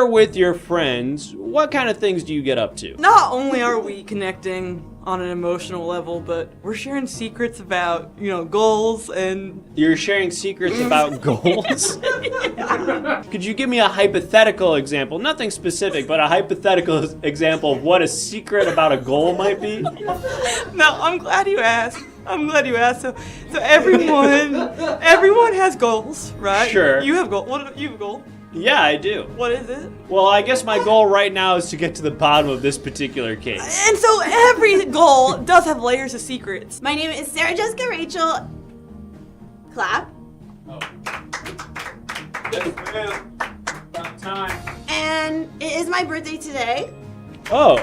you're with your friends, what kind of things do you get up to? Not only are we connecting on an emotional level, but we're sharing secrets about, goals and... You're sharing secrets about goals? Could you give me a hypothetical example? Nothing specific, but a hypothetical example of what a secret about a goal might be? No, I'm glad you asked. So everyone has goals, right? Sure. You have goals. You have a goal? Yeah, I do. What is it? Well, I guess my goal right now is to get to the bottom of this particular case. And so every goal does have layers of secrets. My name is Sarah Jessica Rachel. Clap. Oh. Yes, ma'am. About time. And it is my birthday today. Oh.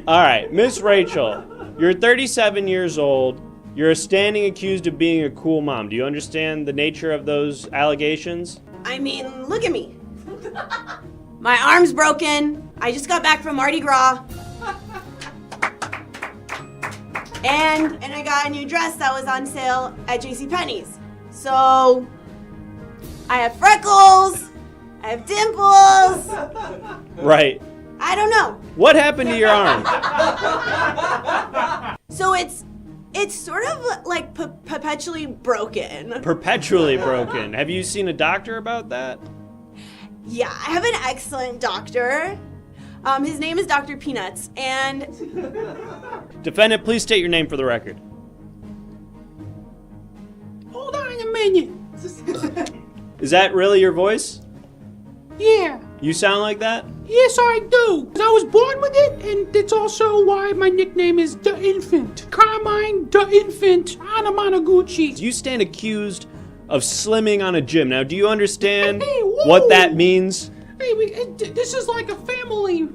All right, Miss Rachel, you're 37 years old. You're standing accused of being a cool mom. Do you understand the nature of those allegations? I mean, look at me. My arm's broken. I just got back from Mardi Gras. And I got a new dress that was on sale at JCPenney's. So, I have freckles. I have dimples. Right. I don't know. What happened to your arm? So it's sort of like perpetually broken. Perpetually broken. Have you seen a doctor about that? Yeah, I have an excellent doctor. His name is Dr. Peanuts, and... Defendant, please state your name for the record. Hold on a minute. Is that really your voice? Yeah. You sound like that? Yes, I do. I was born with it, and it's also why my nickname is The Infant. Carmine The Infant Anamanaguchi. You stand accused of slimming on a gym. Now, do you understand Hey, whoa. what that means? Hey, this is like a family,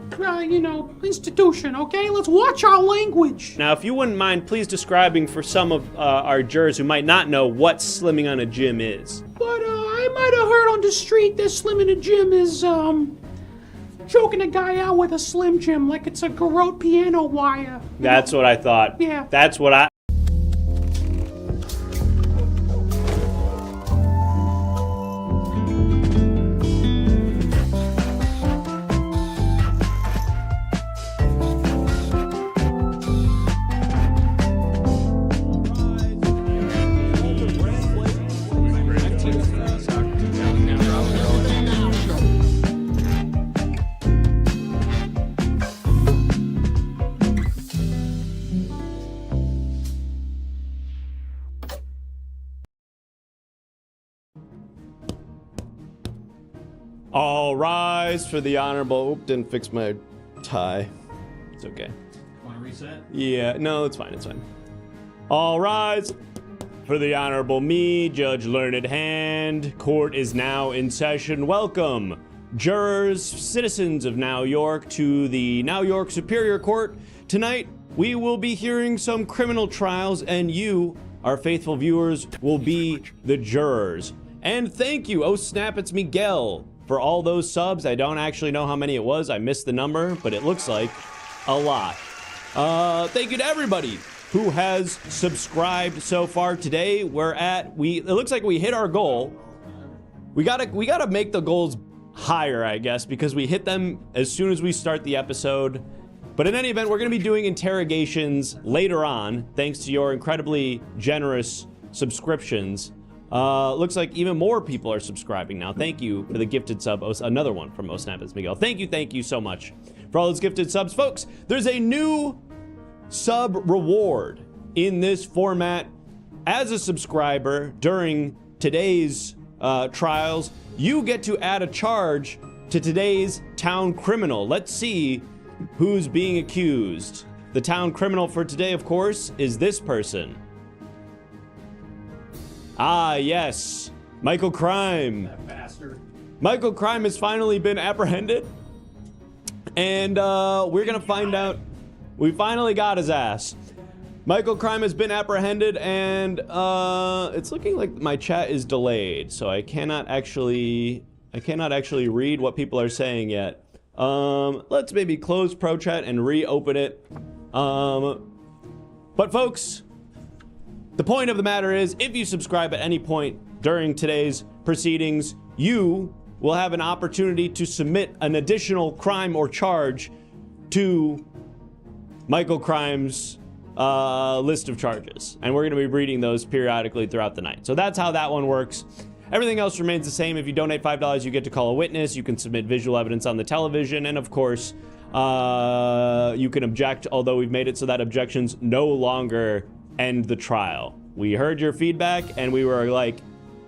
institution, okay? Let's watch our language. Now, if you wouldn't mind, please describing for some of our jurors who might not know what slimming on a gym is. But I might have heard on the street that Slim in the gym is, choking a guy out with a Slim Jim like it's a garrote piano wire. That's what I thought. Yeah. That's what I... All rise for the honorable... Oop, didn't fix my tie. It's okay. Want to reset? Yeah, no, it's fine, it's fine. All rise for the honorable me, Judge Learned Hand. Court is now in session. Welcome, jurors, citizens of Now York, to the Now York Superior Court. Tonight, we will be hearing some criminal trials, and you, our faithful viewers, will be the jurors. And thank you, oh snap, it's Miguel, for all those subs. I don't actually know how many it was. I missed the number, but it looks like a lot. Thank you to everybody who has subscribed so far today. It looks like we hit our goal. We gotta make the goals higher, I guess, because we hit them as soon as we start the episode. But in any event, we're gonna be doing interrogations later on, thanks to your incredibly generous subscriptions. Looks like even more people are subscribing now. Thank you for the gifted sub. Another one from Osnapis Miguel. Thank you so much for all those gifted subs. Folks, there's a new sub reward in this format. As a subscriber during today's trials, you get to add a charge to today's town criminal. Let's see who's being accused. The town criminal for today, of course, is this person. Ah, yes, Michael Crime. That bastard. Michael Crime has finally been apprehended, and we're gonna find out. We finally got his ass. Michael Crime has been apprehended, and it's looking like my chat is delayed, so I cannot actually read what people are saying yet. Let's maybe close Pro Chat and reopen it. But folks, the point of the matter is, if you subscribe at any point during today's proceedings, you will have an opportunity to submit an additional crime or charge to Michael Crime's list of charges. And we're going to be reading those periodically throughout the night. So that's how that one works. Everything else remains the same. If you donate $5, you get to call a witness. You can submit visual evidence on the television. And of course, you can object, although we've made it so that objections no longer end the trial. We heard your feedback and we were like,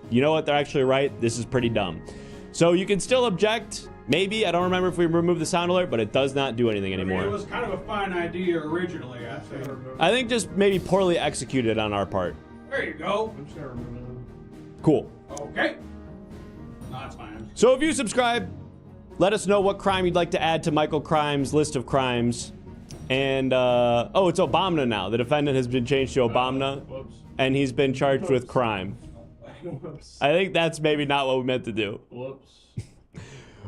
you know what? They're actually right. This is pretty dumb. So you can still object. Maybe. I don't remember if we removed the sound alert, but it does not do anything anymore. It was kind of a fine idea originally, I think. I think just maybe poorly executed on our part. There you go. Cool. Okay. No, that's fine. So if you subscribe, let us know what crime you'd like to add to Michael Crime's list of crimes. And, oh, it's Obama now. The defendant has been changed to Obama, and he's been charged with crime. I think that's maybe not what we meant to do.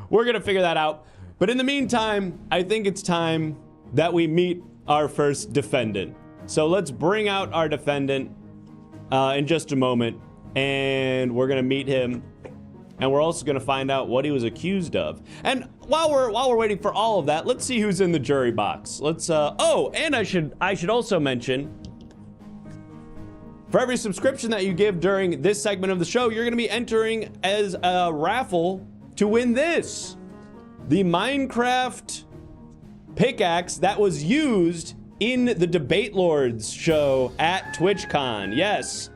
We're going to figure that out. But in the meantime, I think it's time that we meet our first defendant. So let's bring out our defendant in just a moment. And we're going to meet him. And we're also going to find out what he was accused of. And while we're waiting for all of that, let's see who's in the jury box. Let's oh, and I should also mention, for every subscription that you give during this segment of the show, you're going to be entering as a raffle to win this. The Minecraft pickaxe that was used in the Debate Lords show at TwitchCon. Yes.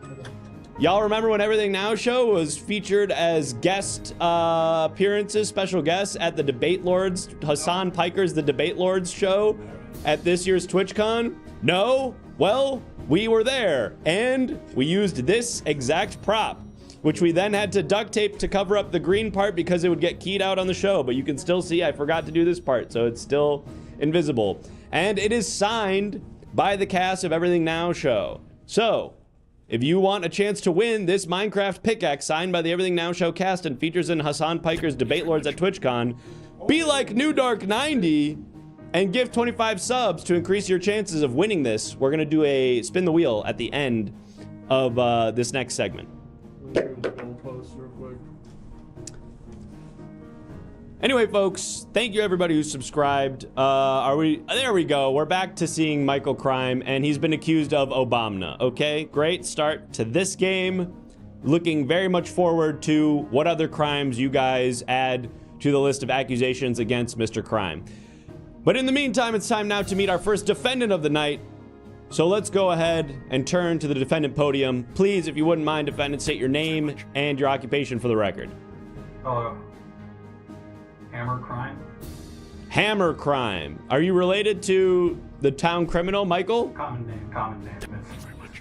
Y'all remember when Everything Now show was featured as guest appearances, special guests at the Debate Lords, Hassan Piker's The Debate Lords show at this year's TwitchCon? No? Well, we were there, and we used this exact prop, which we then had to duct tape to cover up the green part because it would get keyed out on the show, but you can still see I forgot to do this part, so it's still invisible. And it is signed by the cast of Everything Now show. So, if you want a chance to win this Minecraft pickaxe signed by the Everything Now show cast and features in Hassan Piker's Debate Lords at TwitchCon, be like New Dark 90 and give 25 subs to increase your chances of winning this. We're gonna do a spin the wheel at the end of this next segment. Anyway, folks, thank you everybody who subscribed. There we go. We're back to seeing Michael Crime, and he's been accused of Obama. Okay, great start to this game. Looking very much forward to what other crimes you guys add to the list of accusations against Mr. Crime. But in the meantime, it's time now to meet our first defendant of the night. So let's go ahead and turn to the defendant podium. Please, if you wouldn't mind, defendant, state your name and your occupation for the record. Hello. Hammer Crime? Hammer Crime. Are you related to the town criminal, Michael? Common name. It's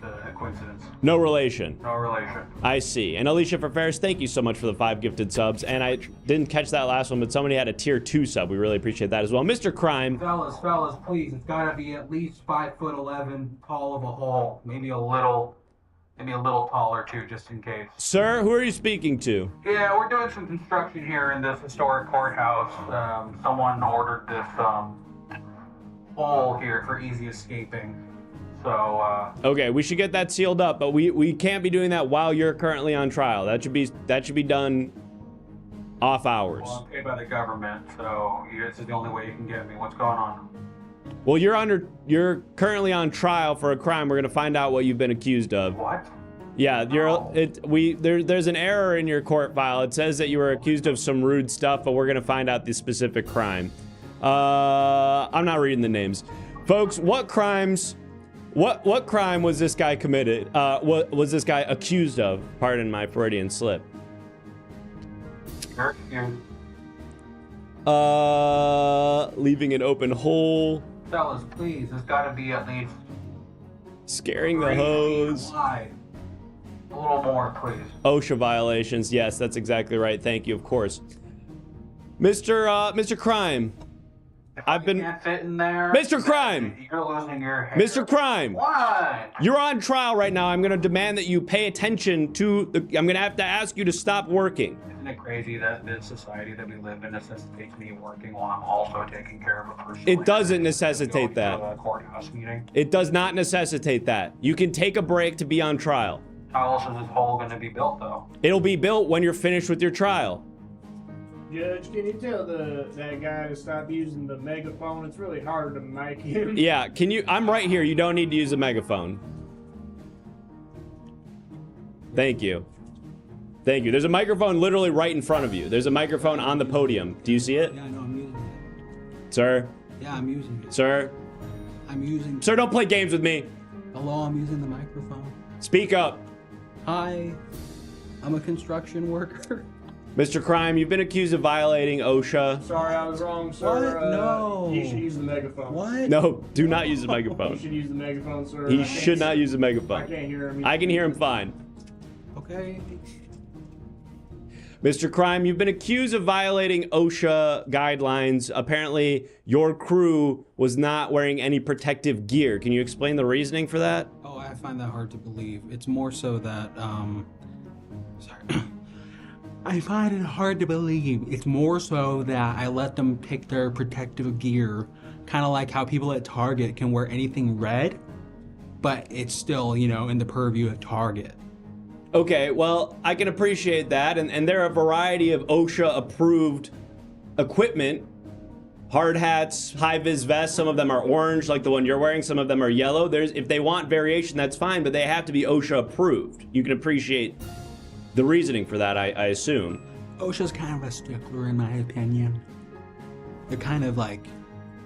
a coincidence. No relation. No relation. I see. And Alicia for Ferris, thank you so much for the 5 gifted subs. And I didn't catch that last one, but somebody had a tier 2 sub. We really appreciate that as well. Mr. Crime. Fellas, please. It's gotta be at least 5'11", tall of a hole. Maybe a little taller too, just in case. Sir, who are you speaking to? Yeah, we're doing some construction here in this historic courthouse. Someone ordered this hole here for easy escaping. So okay, we should get that sealed up, but we can't be doing that while you're currently on trial. That should be done off hours. Well, I'm paid by the government, so this is the only way you can get me. What's going on? Well, you're currently on trial for a crime. We're gonna find out what you've been accused of. What? Yeah, there's an error in your court file. It says that you were accused of some rude stuff, but we're gonna find out the specific crime. I'm not reading the names, folks. What crime was this guy committed? What was this guy accused of? Pardon my Freudian slip. You're excused. Leaving an open hole. Fellas, please. There's got to be at least Scaring the hose. Wide. A little more, please. OSHA violations. Yes, that's exactly right. Thank you, of course. Mr. Crime. I've been can't fit in there. Mr. Crime. You're losing your hair. Mr. Crime. What? You're on trial right now. I'm going to demand that you pay attention to I'm going to have to ask you to stop working. Isn't it crazy that the society that we live in necessitates me working while I'm also taking care of a person? It doesn't necessitate that. A courthouse meeting. It does not necessitate that. You can take a break to be on trial. How else is this hole going to be built, though? It'll be built when you're finished with your trial. Judge, can you tell that guy to stop using the megaphone? It's really hard to mic him. Yeah, can you? I'm right here. You don't need to use a megaphone. Thank you. Thank you. There's a microphone literally right in front of you. There's a microphone on the podium. Do you see it? Yeah, I know, I'm using it. Sir? Yeah, I'm using it. Sir? I'm using... Sir, don't play games with me. Hello, I'm using the microphone. Speak up. Hi, I'm a construction worker. Mr. Crime, you've been accused of violating OSHA. Sorry, I was wrong, sir. What? No. You should use the megaphone. What? No, do not use the You microphone. should use the megaphone, sir. He should not use the megaphone. I can't hear him. I can hear him fine. Okay. Mr. Crime, you've been accused of violating OSHA guidelines. Apparently, your crew was not wearing any protective gear. Can you explain the reasoning for that? Oh, I find that hard to believe. It's more so that, sorry. I find it hard to believe. It's more so that I let them pick their protective gear. Kind of like how people at Target can wear anything red, but it's still, you know, in the purview of Target. Okay, well, I can appreciate that. And there are a variety of OSHA-approved equipment. Hard hats, high-vis vests, some of them are orange, like the one you're wearing. Some of them are yellow. If they want variation, that's fine, but they have to be OSHA-approved. You can appreciate the reasoning for that, I assume. OSHA's kind of a stickler, in my opinion. They're kind of like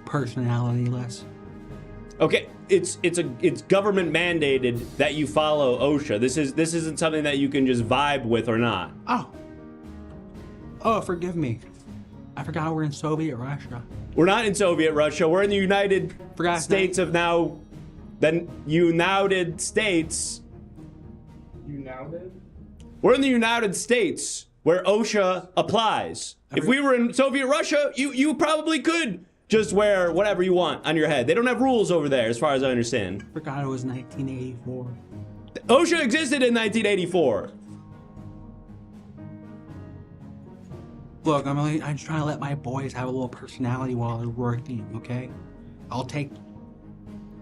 personality-less. Okay, it's government mandated that you follow OSHA. This isn't something that you can just vibe with or not. Oh, forgive me. I forgot we're in Soviet Russia. We're not in Soviet Russia. We're in the United States of now. Then United States. United? We're in the United States where OSHA applies. If we were in Soviet Russia, you probably could just wear whatever you want on your head. They don't have rules over there, as far as I understand. Forgot it was 1984. OSHA existed in 1984. Look, I'm just trying to let my boys have a little personality while they're working, okay? I'll take...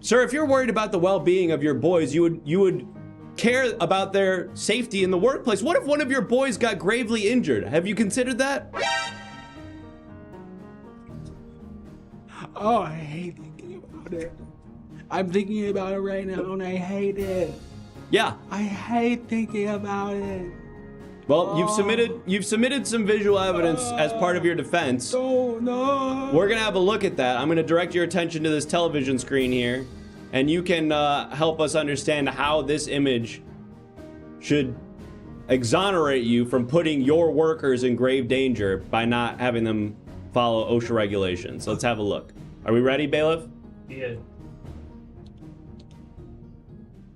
Sir, if you're worried about the well-being of your boys, you would care about their safety in the workplace. What if one of your boys got gravely injured? Have you considered that? Oh, I hate thinking about it. I'm thinking about it right now, and I hate it. Yeah. I hate thinking about it. Well, you've submitted some visual evidence as part of your defense. Oh, no. We're gonna have a look at that. I'm gonna direct your attention to this television screen here, and you can help us understand how this image should exonerate you from putting your workers in grave danger by not having them follow OSHA regulations. Let's have a look. Are we ready, bailiff? Yeah.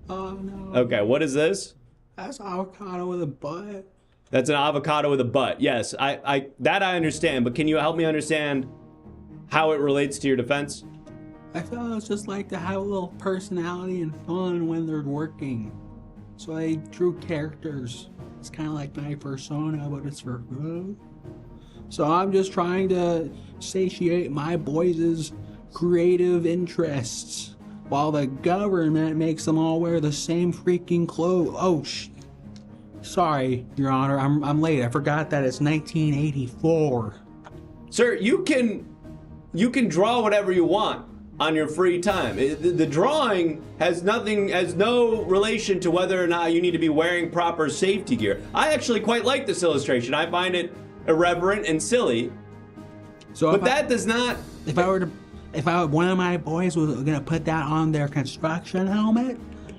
Oh, no. Okay, what is this? That's avocado with a butt. That's an avocado with a butt. Yes, I understand, but can you help me understand how it relates to your defense? I felt it's just like to have a little personality and fun when they're working. So I drew characters. It's kind of like my persona, but it's for good. So I'm just trying to satiate my boys' creative interests while the government makes them all wear the same freaking clothes. Oh, sorry, Your Honor, I'm late. I forgot that it's 1984. Sir, you can draw whatever you want on your free time. The drawing has no relation to whether or not you need to be wearing proper safety gear. I actually quite like this illustration. I find it irreverent and silly. So but that does not... If one of my boys was gonna put that on their construction helmet,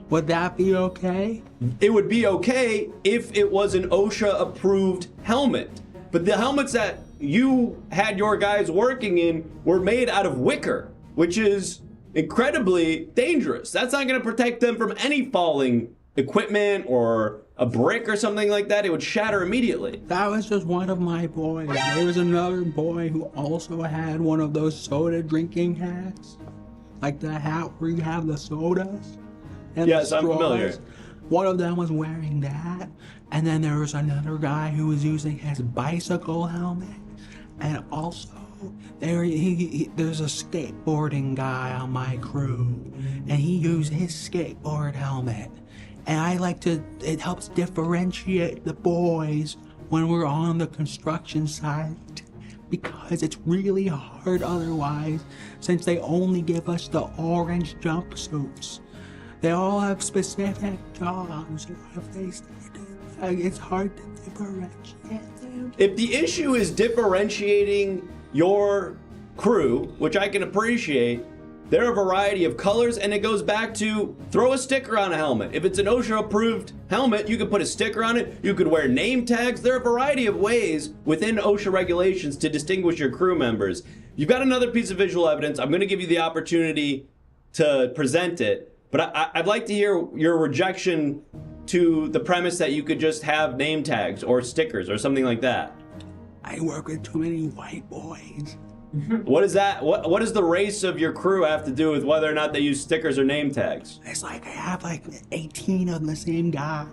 would that be okay? It would be okay if it was an OSHA approved helmet. But the helmets that you had your guys working in were made out of wicker, which is incredibly dangerous. That's not gonna protect them from any falling equipment or a brick or something like that. It would shatter immediately. That was just one of my boys. There was another boy who also had one of those soda drinking hats. Like the hat where you have the sodas. And yes, the I'm familiar. One of them was wearing that. And then there was another guy who was using his bicycle helmet. And also, there's a skateboarding guy on my crew. And he used his skateboard helmet. And I like to, it helps differentiate the boys when we're on the construction site, because it's really hard otherwise, since they only give us the orange jumpsuits. They all have specific jobs. If they it's hard to differentiate them. If the issue is differentiating your crew, which I can appreciate, there are a variety of colors, and it goes back to throw a sticker on a helmet. If it's an OSHA approved helmet, you could put a sticker on it. You could wear name tags. There are a variety of ways within OSHA regulations to distinguish your crew members. You've got another piece of visual evidence. I'm going to give you the opportunity to present it, but I'd like to hear your rejection to the premise that you could just have name tags or stickers or something like that. I work with too many white boys. What is that? What does the race of your crew have to do with whether or not they use stickers or name tags? It's like I have like 18 of the same guy.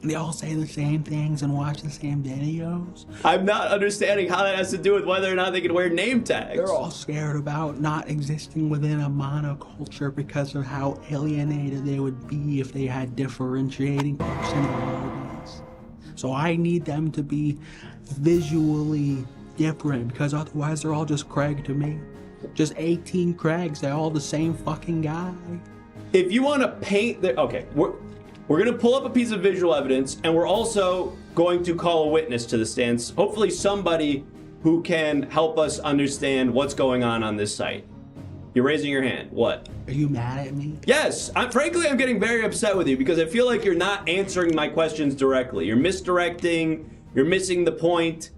They all say the same things and watch the same videos. I'm not understanding how that has to do with whether or not they can wear name tags. They're all scared about not existing within a monoculture because of how alienated they would be if they had differentiating personalities. So I need them to be visually different, because otherwise they're all just Craig to me. Just 18 Craigs, they're all the same fucking guy. If you want to paint the... Okay, we're going to pull up a piece of visual evidence, and we're also going to call a witness to the stand. Hopefully somebody who can help us understand what's going on this site. You're raising your hand. What? Are you mad at me? Yes. Frankly, I'm getting very upset with you because I feel like you're not answering my questions directly. You're misdirecting. You're missing the point.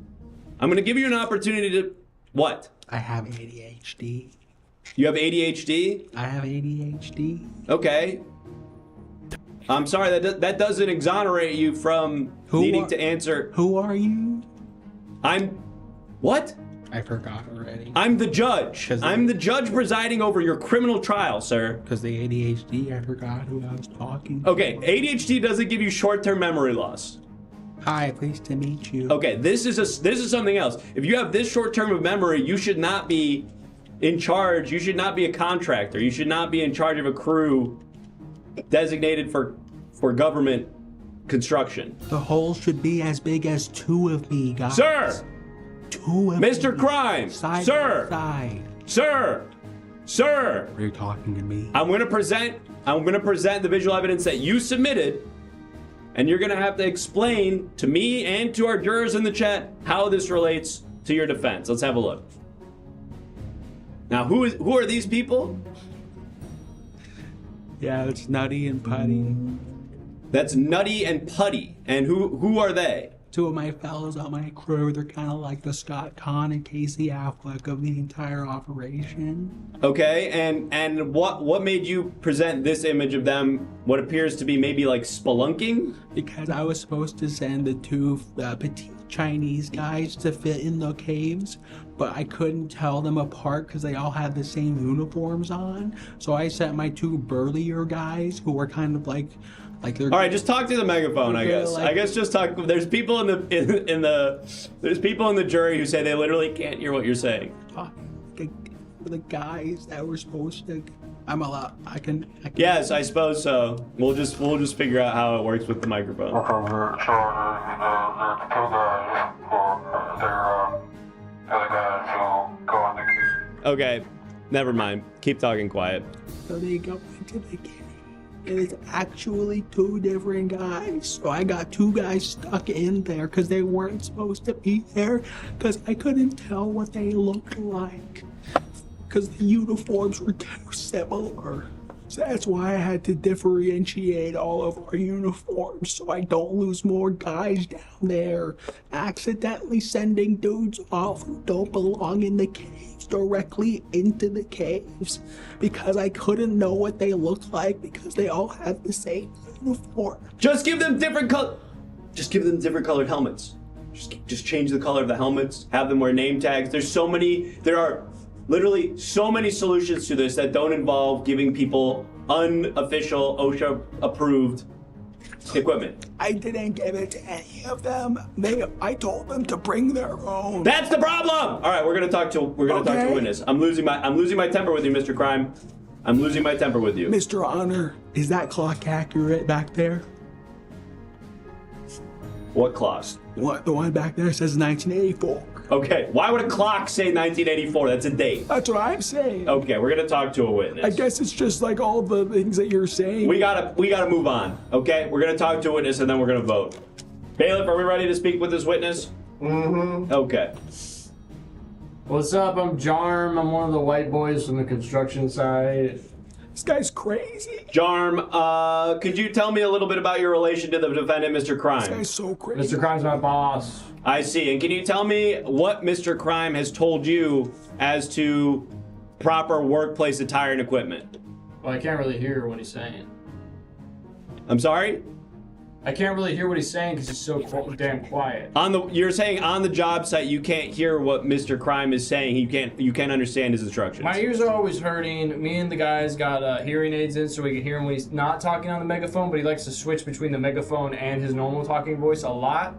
I'm going to give you an opportunity to... What? I have ADHD. You have ADHD? I have ADHD. Okay. I'm sorry, that doesn't exonerate you from needing to answer. Who are you? I'm... What? I forgot already. I'm the judge. I'm the judge presiding over your criminal trial, sir. Because the ADHD, I forgot who I was talking to. Okay, ADHD doesn't give you short-term memory loss. Hi, pleased to meet you. Okay, this is something else. If you have this short term of memory, you should not be in charge. You should not be a contractor. You should not be in charge of a crew designated for government construction. The hole should be as big as 2 of me, guys. Sir! 2 of Mr. me. Crime! Side Sir! by side. Sir! Sir! Are you talking to me? I'm gonna present the visual evidence that you submitted. And you're gonna have to explain to me and to our jurors in the chat how this relates to your defense. Let's have a look. Now, who are these people? Yeah, it's Nutty and Putty. That's Nutty and Putty. And who are they? 2 of my fellows on my crew. They're kind of like the Scott Conn and Casey Affleck of the entire operation. Okay, and what made you present this image of them, what appears to be maybe like spelunking? Because I was supposed to send the 2 petite Chinese guys to fit in the caves, but I couldn't tell them apart because they all had the same uniforms on. So I sent my 2 burlier guys who were kind of like they're... All right, just talk to the megaphone, I guess. I guess just talk. There's people in the jury who say they literally can't hear what you're saying. The guys that were supposed to... I'm allowed... I can... Yes, I suppose so. We'll just figure out how it works with the microphone. Okay, never mind. Keep talking quiet. So they go into the cave. And it's actually 2 different guys. So I got 2 guys stuck in there because they weren't supposed to be there because I couldn't tell what they looked like because the uniforms were too similar. So that's why I had to differentiate all of our uniforms so I don't lose more guys down there, accidentally sending dudes off who don't belong in the caves directly into the caves because I couldn't know what they looked like because they all had the same uniform. Just give them different colored helmets. Just change the color of the helmets, have them wear name tags. There are literally so many solutions to this that don't involve giving people unofficial OSHA approved equipment. I didn't give it to any of them. I told them to bring their own. That's the problem. All right, we're gonna talk to a witness. I'm losing my temper with you, Mr. Crime. I'm losing my temper with you. Mr. Honor, is that clock accurate back there? What clock? What? The one back there says 1984. Okay, why would a clock say 1984? That's a date. That's what I'm saying. Okay, we're gonna talk to a witness. I guess it's just like all the things that you're saying. We gotta move on. Okay, we're gonna talk to a witness and then we're gonna vote. Bailiff, are we ready to speak with this witness? Mm-hmm. Okay. What's up? I'm Jarm. I'm one of the white boys from the construction site. This guy's crazy. Jarm, could you tell me a little bit about your relation to the defendant, Mr. This Crime? guy's so crazy. Mr. Crime's my boss. I see. And can you tell me what Mr. Crime has told you as to proper workplace attire and equipment? Well, I can't really hear what he's saying. I'm sorry? I can't really hear what he's saying because he's so damn quiet. You're saying on the job site you can't hear what Mr. Crime is saying. You can't understand his instructions. My ears are always hurting. Me and the guys got hearing aids in so we can hear him when he's not talking on the megaphone, but he likes to switch between the megaphone and his normal talking voice a lot.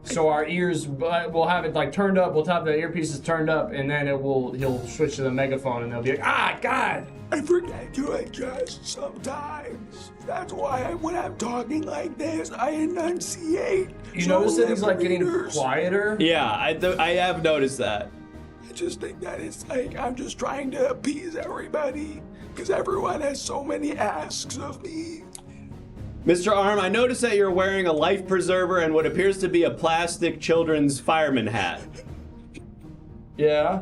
So our ears, we'll have it like turned up. We'll have the earpieces turned up, and then he'll switch to the megaphone, and they'll be like, "Ah, God!" I forget to adjust sometimes. That's why when I'm talking like this, I enunciate. You notice that he's like getting quieter? Yeah, I have noticed that. I just think that it's like I'm just trying to appease everybody because everyone has so many asks of me. Mr. Arm, I noticed that you're wearing a life preserver and what appears to be a plastic children's fireman hat. Yeah.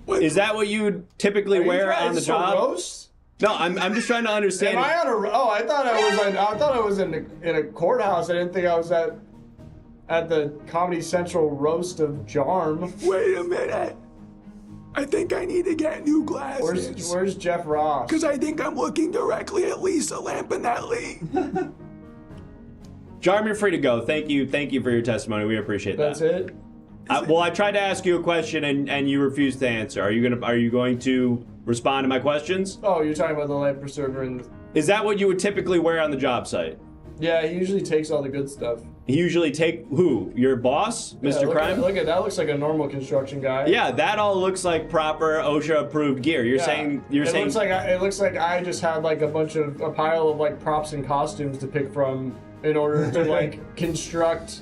Is that what you typically wear on the job? Roast? No, I'm just trying to understand. Am I on a? Oh, I thought I was in a courthouse. I didn't think I was at the Comedy Central roast of Jarm. Wait a minute. I think I need to get new glasses. Where's Jeff Ross? Because I think I'm looking directly at Lisa Lampanelli. Jarm, you're free to go. Thank you for your testimony. We appreciate that. That's it. Well, I tried to ask you a question and you refused to answer. Are you going to respond to my questions? Oh, you're talking about the life preserver and. Is that what you would typically wear on the job site? Yeah, he usually takes all the good stuff. He usually take who? Your boss, Mr. Crime? Look at that. Looks like a normal construction guy. Yeah, that all looks like proper OSHA approved gear. You're saying. It looks like I just had like a pile of like props and costumes to pick from in order to like construct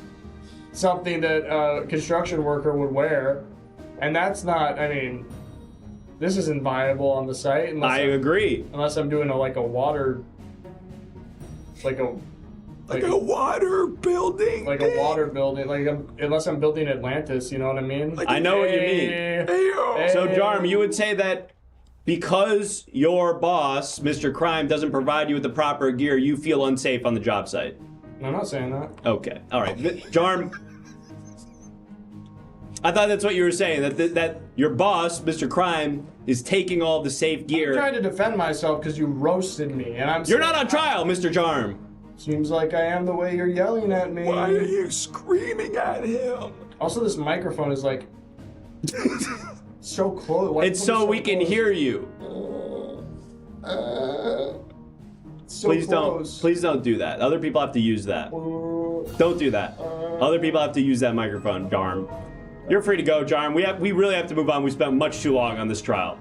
something that a construction worker would wear, and that's not. I mean, this isn't viable on the site. I agree. Unless I'm doing a water building. Like a water building. Unless I'm building Atlantis, you know what I mean? I know what you mean. Hey. So, Jarm, you would say that because your boss, Mr. Crime, doesn't provide you with the proper gear, you feel unsafe on the job site. I'm not saying that. Okay. All right. Jarm, I thought that's what you were saying, that your boss, Mr. Crime, is taking all the safe gear. I'm trying to defend myself because you roasted me, and You're not on trial, Mr. Jarm. Seems like I am the way you're yelling at me. Why are you screaming at him? Also, this microphone is like so close. Why It's so we can hear you. So Please close. don't do that. Other people have to use that. Don't do that. Other people have to use that microphone, Jarm. You're free to go, Jarm. We really have to move on. We spent much too long on this trial.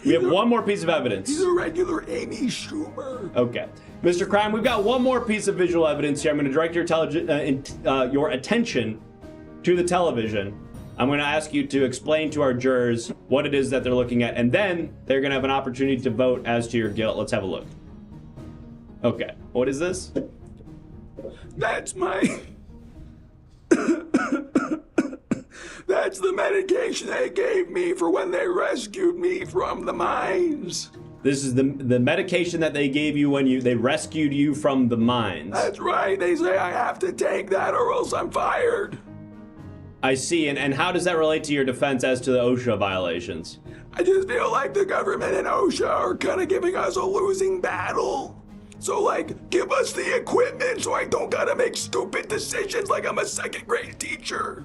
We have one more piece of evidence. He's a regular Amy Schumer. Okay. Mr. Crime, we've got one more piece of visual evidence here. I'm going to direct your attention to the television. I'm going to ask you to explain to our jurors what it is that they're looking at, and then they're going to have an opportunity to vote as to your guilt. Let's have a look. Okay. What is this? That's my... That's the medication they gave me for when they rescued me from the mines. This is the medication that they gave you when they rescued you from the mines. That's right. They say I have to take that or else I'm fired. I see. And how does that relate to your defense as to the OSHA violations? I just feel like the government and OSHA are kind of giving us a losing battle. So, give us the equipment so I don't gotta make stupid decisions like I'm a second grade teacher.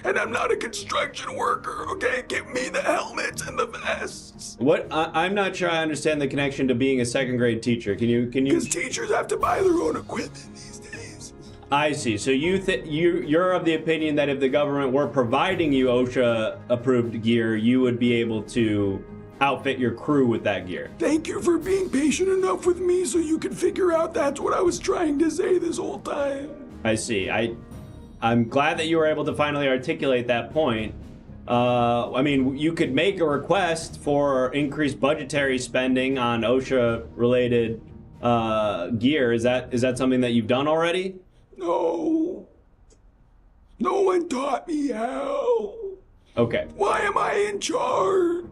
And I'm not a construction worker, okay? Give me the helmets and the vests. What? I'm not sure I understand the connection to being a second grade teacher. Can you? Because teachers have to buy their own equipment these days. I see. So you're of the opinion that if the government were providing you OSHA approved gear, you would be able to outfit your crew with that gear. Thank you for being patient enough with me so you could figure out that's what I was trying to say this whole time. I see. I'm glad that you were able to finally articulate that point. I mean, you could make a request for increased budgetary spending on OSHA-related gear. Is that something that you've done already? No. No one taught me how. Okay. Why am I in charge?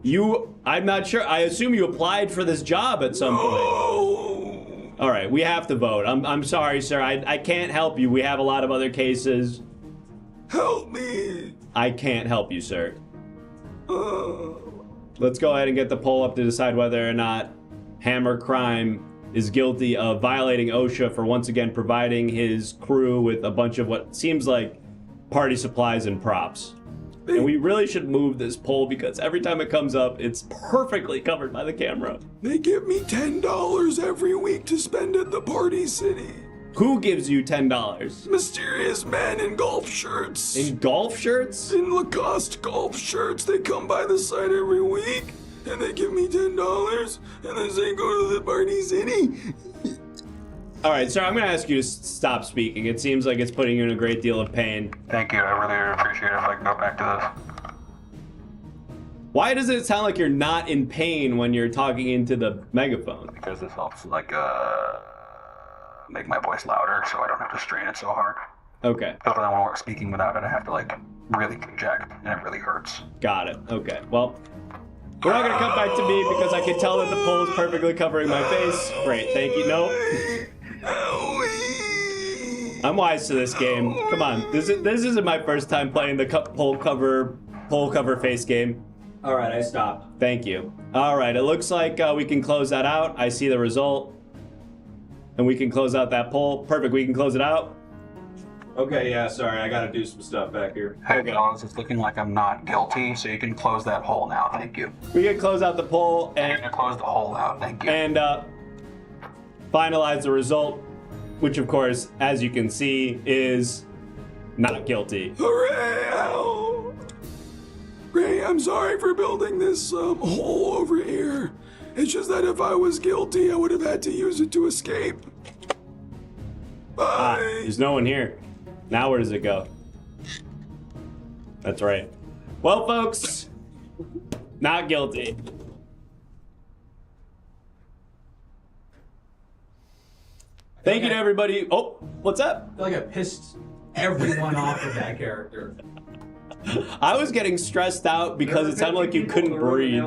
I'm not sure. I assume you applied for this job at some point. Oh. All right, we have to vote. I'm sorry, sir. I can't help you. We have a lot of other cases. Help me. I can't help you, sir. Let's go ahead and get the poll up to decide whether or not Hammer Crime is guilty of violating OSHA for once again providing his crew with a bunch of what seems like party supplies and props. And we really should move this poll because every time it comes up, it's perfectly covered by the camera. They give me $10 every week to spend at the Party City. Who gives you $10? Mysterious men in golf shirts. In golf shirts? In Lacoste golf shirts. They come by the site every week and they give me $10 and they say go to the Party City. All right, sir, I'm going to ask you to stop speaking. It seems like it's putting you in a great deal of pain. Thank you. I really appreciate it if I can go back to this. Why does it sound like you're not in pain when you're talking into the megaphone? Because this helps, make my voice louder so I don't have to strain it so hard. Okay, Because when I'm speaking without it, I have to, really project, and it really hurts. got it. Okay, well, we're not going to come back to me because I can tell that the poll is perfectly covering my face. Great, thank you. No. I'm wise to this game. Come on, this isn't my first time playing the poll cover face game. All right, I stopped. Thank you. All right, it looks like we can close that out. I see the result, and we can close out that poll. Perfect. We can close it out. Okay, yeah, sorry, I gotta do some stuff back here. Hey, Jones, it's looking like I'm not guilty, so you can close that hole now. Thank you. We can close out the poll You're and gonna close the hole out. Thank you. finalize the result, which of course, as you can see, is not guilty. Hooray! Ow. Ray, I'm sorry for building this hole over here. It's just that if I was guilty, I would have had to use it to escape. Bye. There's no one here. Now where does it go? That's right. Well, folks, not guilty. Thank you to everybody. Oh, what's up? I feel like I pissed everyone off with that character. I was getting stressed out because it sounded like you couldn't breathe.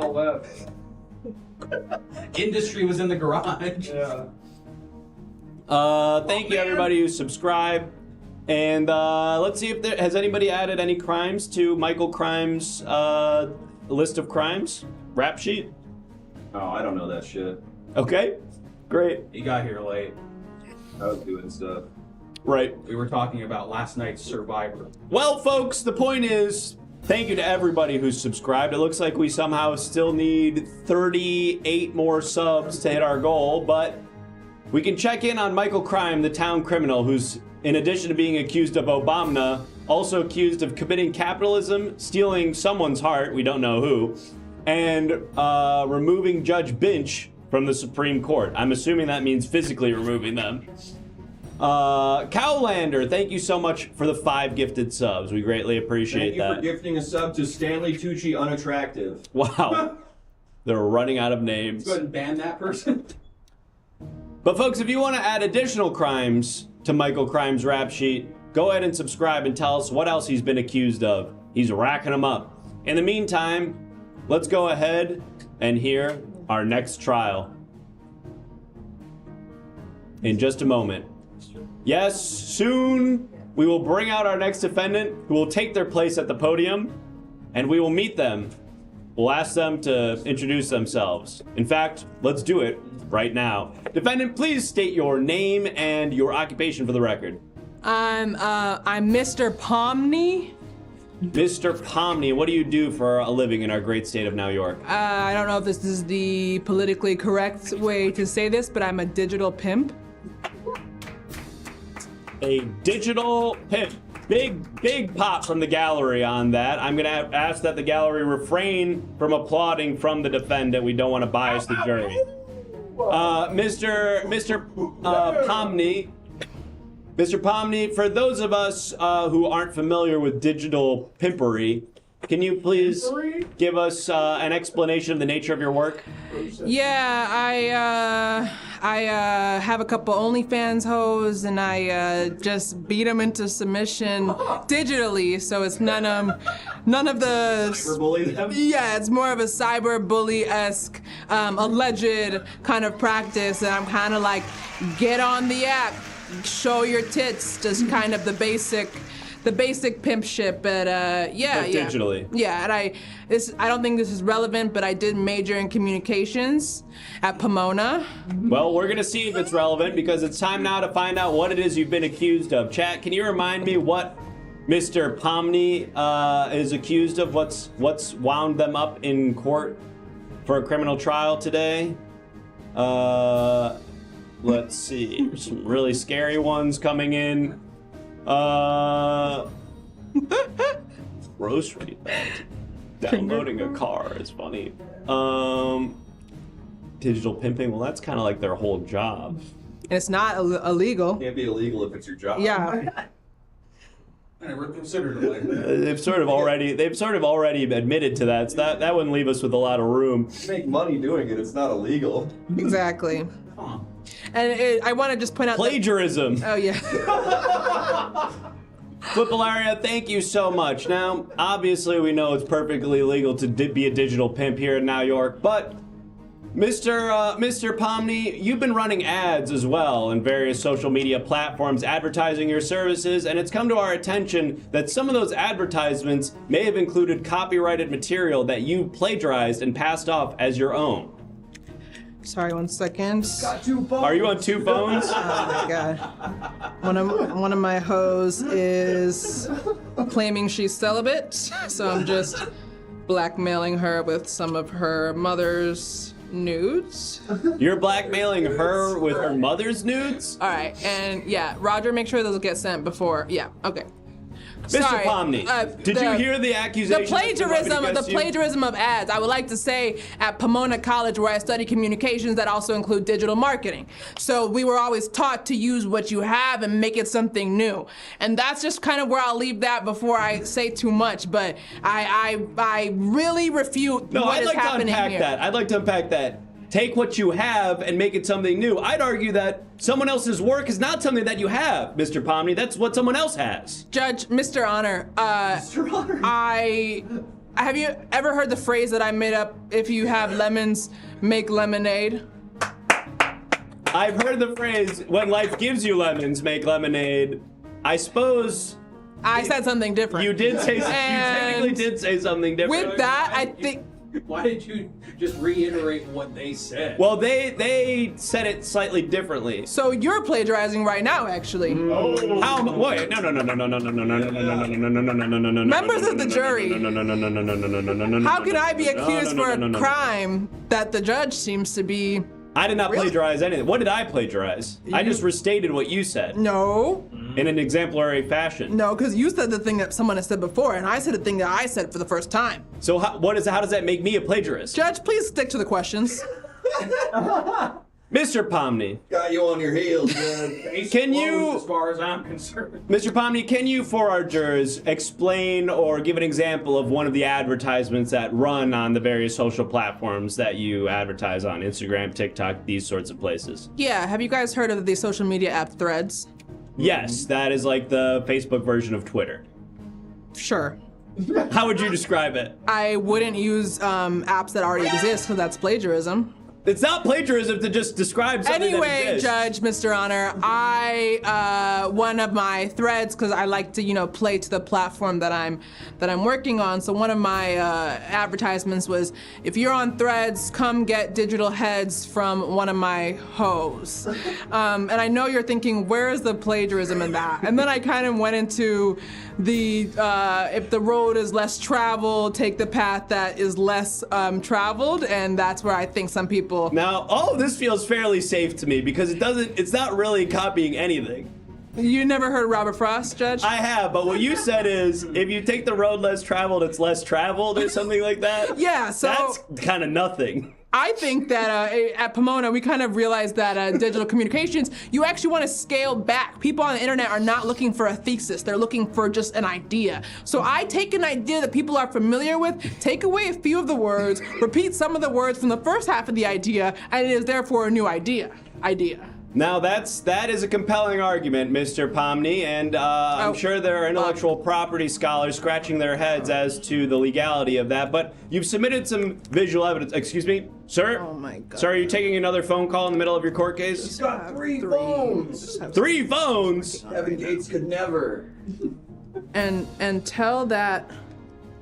Industry was in the garage. Yeah. Thank you everybody who subscribed. And let's see if has anybody added any crimes to Michael Crime's list of crimes? Rap sheet? Oh, I don't know that shit. Okay, great. He got here late. I was doing stuff. Right. We were talking about last night's Survivor. Well, folks, the point is, thank you to everybody who's subscribed. It looks like we somehow still need 38 more subs to hit our goal, but we can check in on Michael Crime, the town criminal, who's, in addition to being accused of Obama, also accused of committing capitalism, stealing someone's heart, we don't know who, and removing Judge Binch from the Supreme Court. I'm assuming that means physically removing them. Cowlander, thank you so much for the 5 gifted subs. We greatly appreciate that. Thank you for gifting a sub to Stanley Tucci Unattractive. Wow. They're running out of names. Go ahead and ban that person. But folks, if you want to add additional crimes to Michael Crime's rap sheet, go ahead and subscribe and tell us what else he's been accused of. He's racking them up. In the meantime, let's go ahead and hear our next trial in just a moment. Yes, soon we will bring out our next defendant who will take their place at the podium, and we will meet them. We'll ask them to introduce themselves. In fact, let's do it right now. Defendant, please state your name and your occupation for the record. I'm Mr. Pomney. Mr. Pomney, what do you do for a living in our great state of New York? I don't know if this is the politically correct way to say this, but I'm a digital pimp. A digital pimp. Big pop from the gallery on that. I'm gonna ask that the gallery refrain from applauding from the defendant. We don't want to bias the jury. Mr. Pomney, Mr. Pomney, for those of us who aren't familiar with digital pimpery, can you please give us an explanation of the nature of your work? Yeah, I have a couple OnlyFans hoes, and I just beat them into submission digitally. So it's none of the Cyberbully them? Yeah, it's more of a cyber bully-esque alleged kind of practice, and I'm kind of like, get on the app, show your tits, just kind of the basic pimp shit, but yeah. Digitally. Yeah, and I don't think this is relevant, but I did major in communications at Pomona. Well, we're gonna see if it's relevant because it's time now to find out what it is you've been accused of. Chat, can you remind me what Mr. Pomney is accused of? What's wound them up in court for a criminal trial today? Let's see. There's some really scary ones coming in. Grocery belt. Downloading a car is funny. Digital pimping, well, that's kind of like their whole job. And it's not illegal. Can't be illegal if it's your job. Yeah. I never considered it like that. They've sort of already admitted to that. So that wouldn't leave us with a lot of room. You make money doing it, it's not illegal. Exactly. And I want to just point out Plagiarism. Oh yeah. Flippalaria, thank you so much. Now, obviously, we know it's perfectly legal to be a digital pimp here in New York, but Mr. Pomney, you've been running ads as well in various social media platforms advertising your services, and it's come to our attention that some of those advertisements may have included copyrighted material that you plagiarized and passed off as your own. Sorry, 1 second. Got 2 phones. Are you on 2 phones? Oh my god. One of my hoes is claiming she's celibate, so I'm just blackmailing her with some of her mother's nudes. You're blackmailing her with her mother's nudes? All right, and yeah, Roger, make sure those get sent before. Yeah, okay. Mr. Sorry, Pomney, did you hear the accusation? The plagiarism of ads. I would like to say at Pomona College, where I study communications, that also include digital marketing. So we were always taught to use what you have and make it something new. And that's just kind of where I'll leave that before I say too much. But I really refute what is happening here. I'd like to unpack that. Take what you have and make it something new. I'd argue that someone else's work is not something that you have, Mr. Pomney. That's what someone else has. Judge, Mr. Honor, Mr. Honor. have you ever heard the phrase that I made up, if you have lemons, make lemonade? I've heard the phrase, when life gives you lemons, make lemonade. I suppose... I said something different. You technically did say something different. With that, I think... Why did you just reiterate what they said? Well, they said it slightly differently. So you're plagiarizing right now, actually. How? Wait, no. Members of the jury. How can I be accused for a crime that the judge seems to be? I did not plagiarize anything. What did I plagiarize? I just restated what you said. No. In an exemplary fashion. No, because you said the thing that someone has said before, and I said the thing that I said for the first time. So how does that make me a plagiarist? Judge, please stick to the questions. Mr. Pomney. Got you on your heels, man. Can you, as far as I'm concerned. Mr. Pomney, can you, for our jurors, explain or give an example of one of the advertisements that run on the various social platforms that you advertise on? Instagram, TikTok, these sorts of places. Yeah, have you guys heard of the social media app Threads? Yes, that is like the Facebook version of Twitter. Sure. How would you describe it? I wouldn't use apps that already exist, because that's plagiarism. It's not plagiarism to just describe something that Anyway, exists. Judge, Mr. Honor, one of my threads, because I like to, play to the platform that I'm working on. So one of my advertisements was, if you're on Threads, come get digital heads from one of my hoes. And I know you're thinking, where is the plagiarism in that? And then I kind of went into the if the road is less traveled, take the path that is less traveled, and that's where I think some people. Now, all of this feels fairly safe to me because it's not really copying anything. You never heard Robert Frost, Judge? I have, but what you said is, if you take the road less traveled, it's less traveled or something like that. Yeah, so that's kind of nothing. I think that at Pomona, we kind of realized that digital communications, you actually want to scale back. People on the internet are not looking for a thesis. They're looking for just an idea. So I take an idea that people are familiar with, take away a few of the words, repeat some of the words from the first half of the idea, and it is therefore a new idea. Now that is a compelling argument, Mr. Pomni, and I'm sure there are intellectual property scholars scratching their heads as to the legality of that, but you've submitted some visual evidence. Excuse me, sir? Oh my God. Sir, are you taking another phone call in the middle of your court case? He's got three phones. 3 phones? Kevin Gates could never. And tell that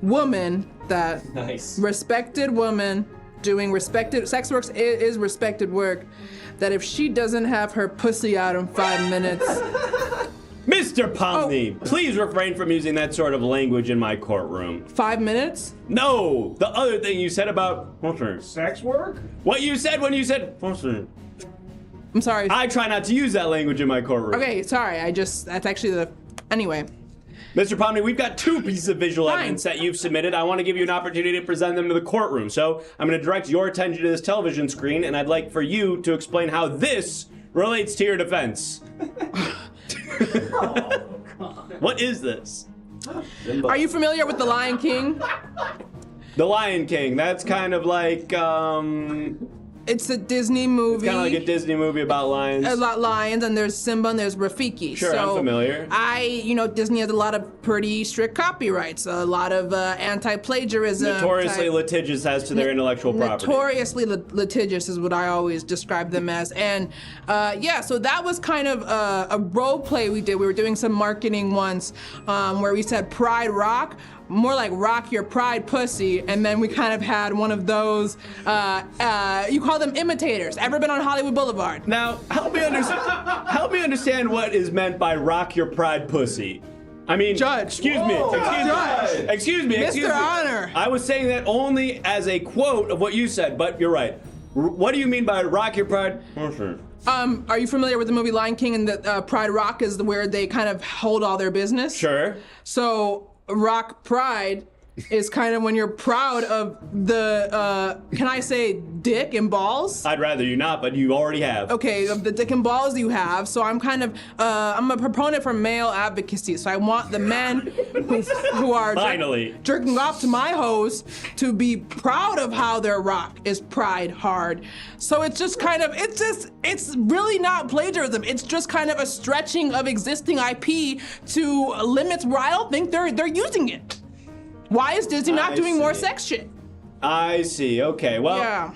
woman, that Nice. respected woman doing respected sex work is respected work, that if she doesn't have her pussy out in 5 minutes. Mr. Pomni, please refrain from using that sort of language in my courtroom. 5 minutes? No, the other thing you said about Sex work? what you said when you said I'm sorry. I try not to use that language in my courtroom. Okay, sorry. That's actually anyway. Mr. Pomni, we've got 2 pieces of visual Fine. evidence that you've submitted. I want to give you an opportunity to present them to the courtroom. So I'm going to direct your attention to this television screen, and I'd like for you to explain how this relates to your defense. What is this? Are you familiar with The Lion King? The Lion King. That's kind of like, It's a Disney movie. kind of like a Disney movie about lions. A lot lions, and there's Simba and there's Rafiki. Sure, so I'm familiar. Disney has a lot of pretty strict copyrights, a lot of anti-plagiarism. Notoriously litigious as to their intellectual property. Notoriously litigious is what I always describe them as. And so that was kind of a role play we did. We were doing some marketing once where we said Pride Rock, more like rock your pride pussy, and then we kind of had one of those, you call them imitators. Ever been on Hollywood Boulevard? Now, help me understand what is meant by rock your pride pussy. I mean, Judge. Excuse me. Excuse me. Mr. Honor. I was saying that only as a quote of what you said, but you're right. What do you mean by rock your pride? Are you familiar with the movie Lion King and that Pride Rock is where they kind of hold all their business? Sure. So rock pride is kind of when you're proud of the, can I say dick and balls? I'd rather you not, but you already have. Okay, of the dick and balls you have. So I'm kind of, I'm a proponent for male advocacy. So I want the men who are Finally. jerking off to my hose to be proud of how their rock is pride hard. So it's just kind of, it's really not plagiarism. It's just kind of a stretching of existing IP to limits where I don't think they're using it. Why is Disney not doing more sex shit? I see. Okay. Well, Yeah.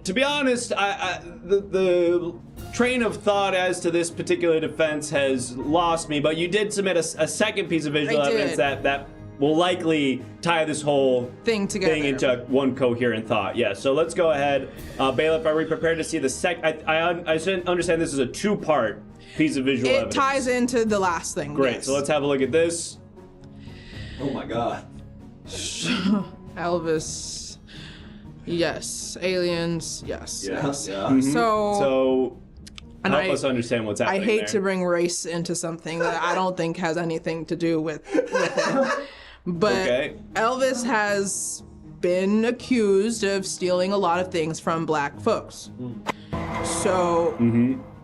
to be honest, the train of thought as to this particular defense has lost me. But you did submit a second piece of visual I did. evidence that will likely tie this whole Thing together. into one coherent thought. Yeah. So let's go ahead, bailiff. Are we prepared to see the I understand this is a 2-part piece of visual evidence. It ties into the last thing. Great. yes. So let's have a look at this. Oh my god. Elvis. Yes. Aliens. Yes. Yes. Yeah. So, So and help us understand what's I happening hate there. to bring race into something that I don't think has anything to do with it. But Okay. Elvis has been accused of stealing a lot of things from black folks. So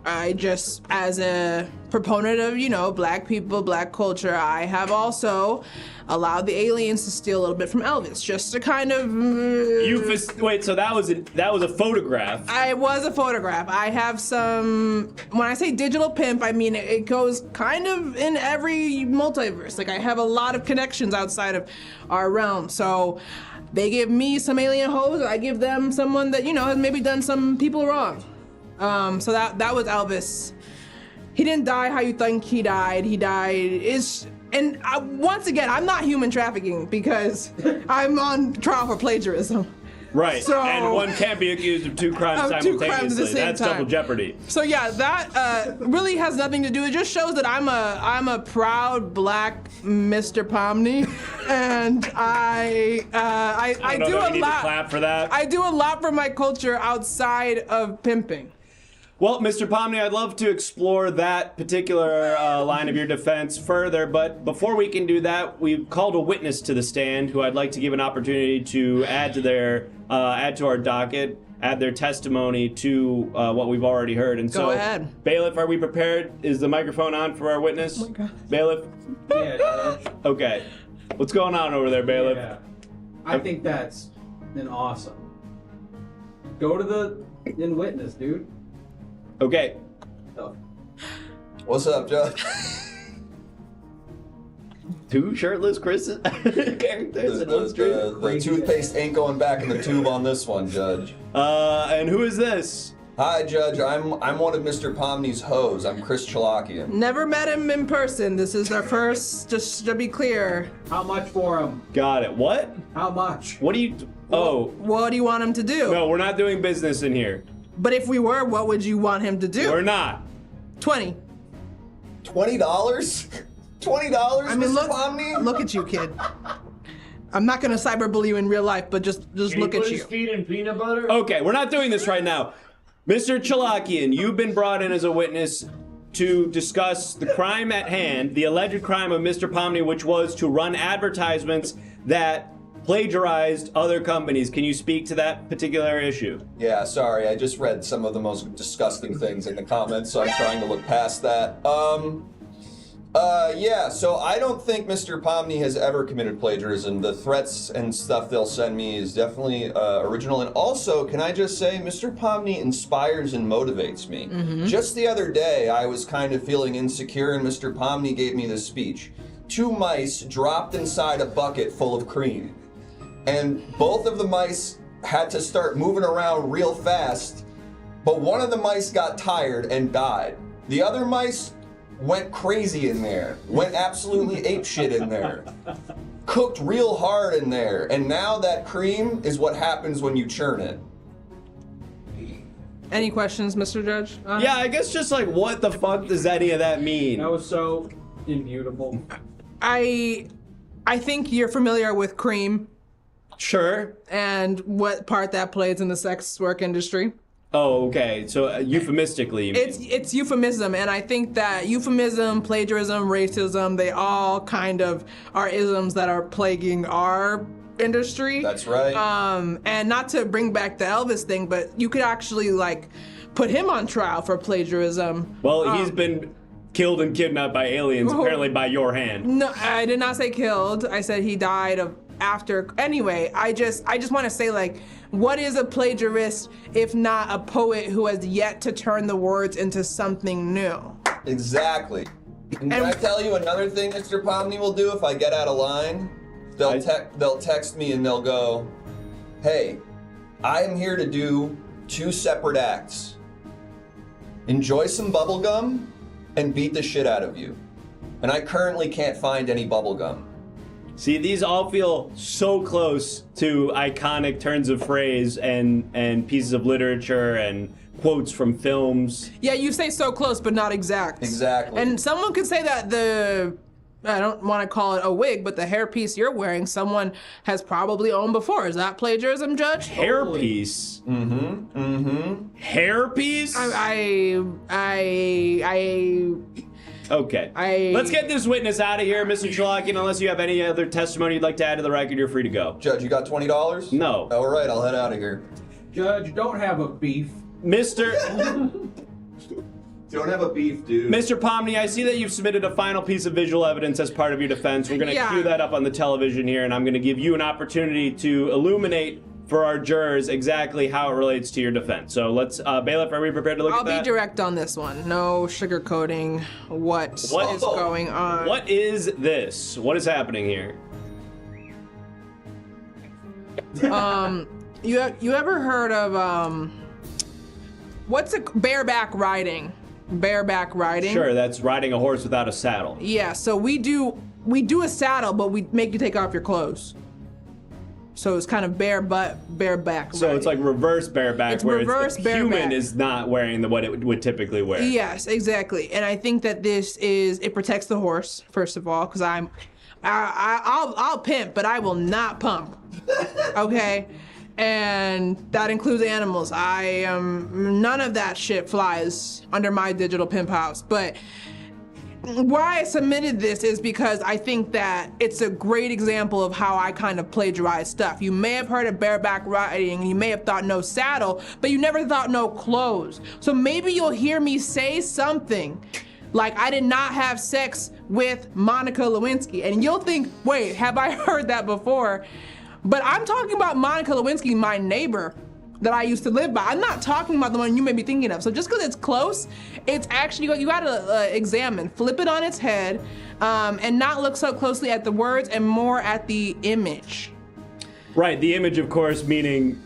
I just, as a proponent of, black people, black culture, I have also allowed the aliens to steal a little bit from Elvis, just to kind of... Wait, so that was a photograph. It was a photograph. I have some, when I say digital pimp, I mean it goes kind of in every multiverse. Like I have a lot of connections outside of our realm. So they give me some alien hoes, I give them someone that, has maybe done some people wrong. So that was Elvis. He didn't die how you think he died. He died once again, I'm not human trafficking because I'm on trial for plagiarism. Right. So- and one can't be accused of 2 crimes Of 2 simultaneously. crimes at the same That's time. double jeopardy. So yeah, that really has nothing to do. It just shows that I'm a proud black Mr. Pomni, and I do we a need to lot. clap for that. I do a lot for my culture outside of pimping. Well, Mr. Pomney, I'd love to explore that particular line of your defense further, but before we can do that, we've called a witness to the stand who I'd like to give an opportunity to add to our docket, add their testimony to what we've already heard. And Go ahead. Bailiff, are we prepared? Is the microphone on for our witness? Oh my God. Bailiff? Yeah, Judge. Okay. What's going on over there, Bailiff? Yeah. I think that's an awesome. Go to the witness, dude. Okay. What's up, Judge? Two shirtless Chris's characters in one street. The toothpaste ain't going back in the tube on this one, Judge. And who is this? Hi, Judge. I'm one of Mr. Pomney's hoes. I'm Chris Chalakian. Never met him in person. This is our first, just to be clear. How much for him? Got it. What? How much? What do you... Oh. What do you want him to do? No, we're not doing business in here. But if we were, what would you want him to do? We're not. 20. $20? $20, I mean, Mr. Pomney? look at you, kid. I'm not gonna cyberbully you in real life, but just look at you. Feet in peanut butter? Okay, we're not doing this right now. Mr. Chalakian, you've been brought in as a witness to discuss the crime at hand, the alleged crime of Mr. Pomney, which was to run advertisements that plagiarized other companies. Can you speak to that particular issue? Yeah, sorry. I just read some of the most disgusting things in the comments, so I'm trying to look past that. Yeah, so I don't think Mr. Pomney has ever committed plagiarism. The threats and stuff they'll send me is definitely original. And also, can I just say, Mr. Pomney inspires and motivates me. Just the other day, I was kind of feeling insecure, and Mr. Pomney gave me this speech. 2 mice dropped inside a bucket full of cream. And both of the mice had to start moving around real fast, but one of the mice got tired and died. The other mice went crazy in there, went absolutely apeshit in there, cooked real hard in there, and now that cream is what happens when you churn it. Any questions, Mr. Judge? Yeah, I guess just like, what the fuck does any of that mean? That was so immutable. I think you're familiar with cream Sure. and what part that plays in the sex work industry. Oh, okay. So euphemistically, you mean. It's euphemism, and I think that euphemism, plagiarism, racism, they all kind of are isms that are plaguing our industry. That's right. And not to bring back the Elvis thing, but you could actually like put him on trial for plagiarism. Well, he's been killed and kidnapped by aliens, apparently by your hand. No, I did not say killed. I said he died of after. Anyway, I just want to say, like, what is a plagiarist if not a poet who has yet to turn the words into something new? Exactly. And can I tell you another thing Mr. Pomney will do if I get out of line? They'll text me and they'll go, "Hey, I am here to do 2 separate acts. Enjoy some bubble gum and beat the shit out of you. And I currently can't find any bubble gum." See, these all feel so close to iconic turns of phrase and pieces of literature and quotes from films. Yeah, you say so close, but not exact. Exactly. And someone could say that I don't want to call it a wig, but the hairpiece you're wearing, someone has probably owned before. Is that plagiarism, Judge? Hairpiece? Hairpiece? Okay. Let's get this witness out of here, Mr. Chalakian. Unless you have any other testimony you'd like to add to the record, you're free to go. Judge, you got $20? No. All right, I'll head out of here. Judge, don't have a beef. Don't have a beef, dude. Mr. Pomney, I see that you've submitted a final piece of visual evidence as part of your defense. We're going to cue that up on the television here, and I'm going to give you an opportunity to illuminate for our jurors exactly how it relates to your defense. So let's, Bailiff, are we prepared to look at that? I'll be direct on this one. No sugarcoating what is going on. What is this? What is happening here? You ever heard of, what's bareback riding? Bareback riding? Sure, that's riding a horse without a saddle. Yeah, so we do a saddle, but we make you take off your clothes. So it's kind of bareback. So it's like reverse bareback, it's where reverse the bareback. human is not wearing what it would typically wear. Yes, exactly. And I think that it protects the horse, first of all, because I'll pimp, but I will not pump. Okay? And that includes animals. None of that shit flies under my digital pimp house. But why I submitted this is because I think that it's a great example of how I kind of plagiarize stuff. You may have heard of bareback riding, and you may have thought no saddle, but you never thought no clothes. So maybe you'll hear me say something like I did not have sex with Monica Lewinsky, and you'll think, wait, have I heard that before? But I'm talking about Monica Lewinsky, my neighbor that I used to live by. I'm not talking about the one you may be thinking of. So just because it's close, it's actually, you gotta examine, flip it on its head, and not look so closely at the words and more at the image. Right, the image, of course, meaning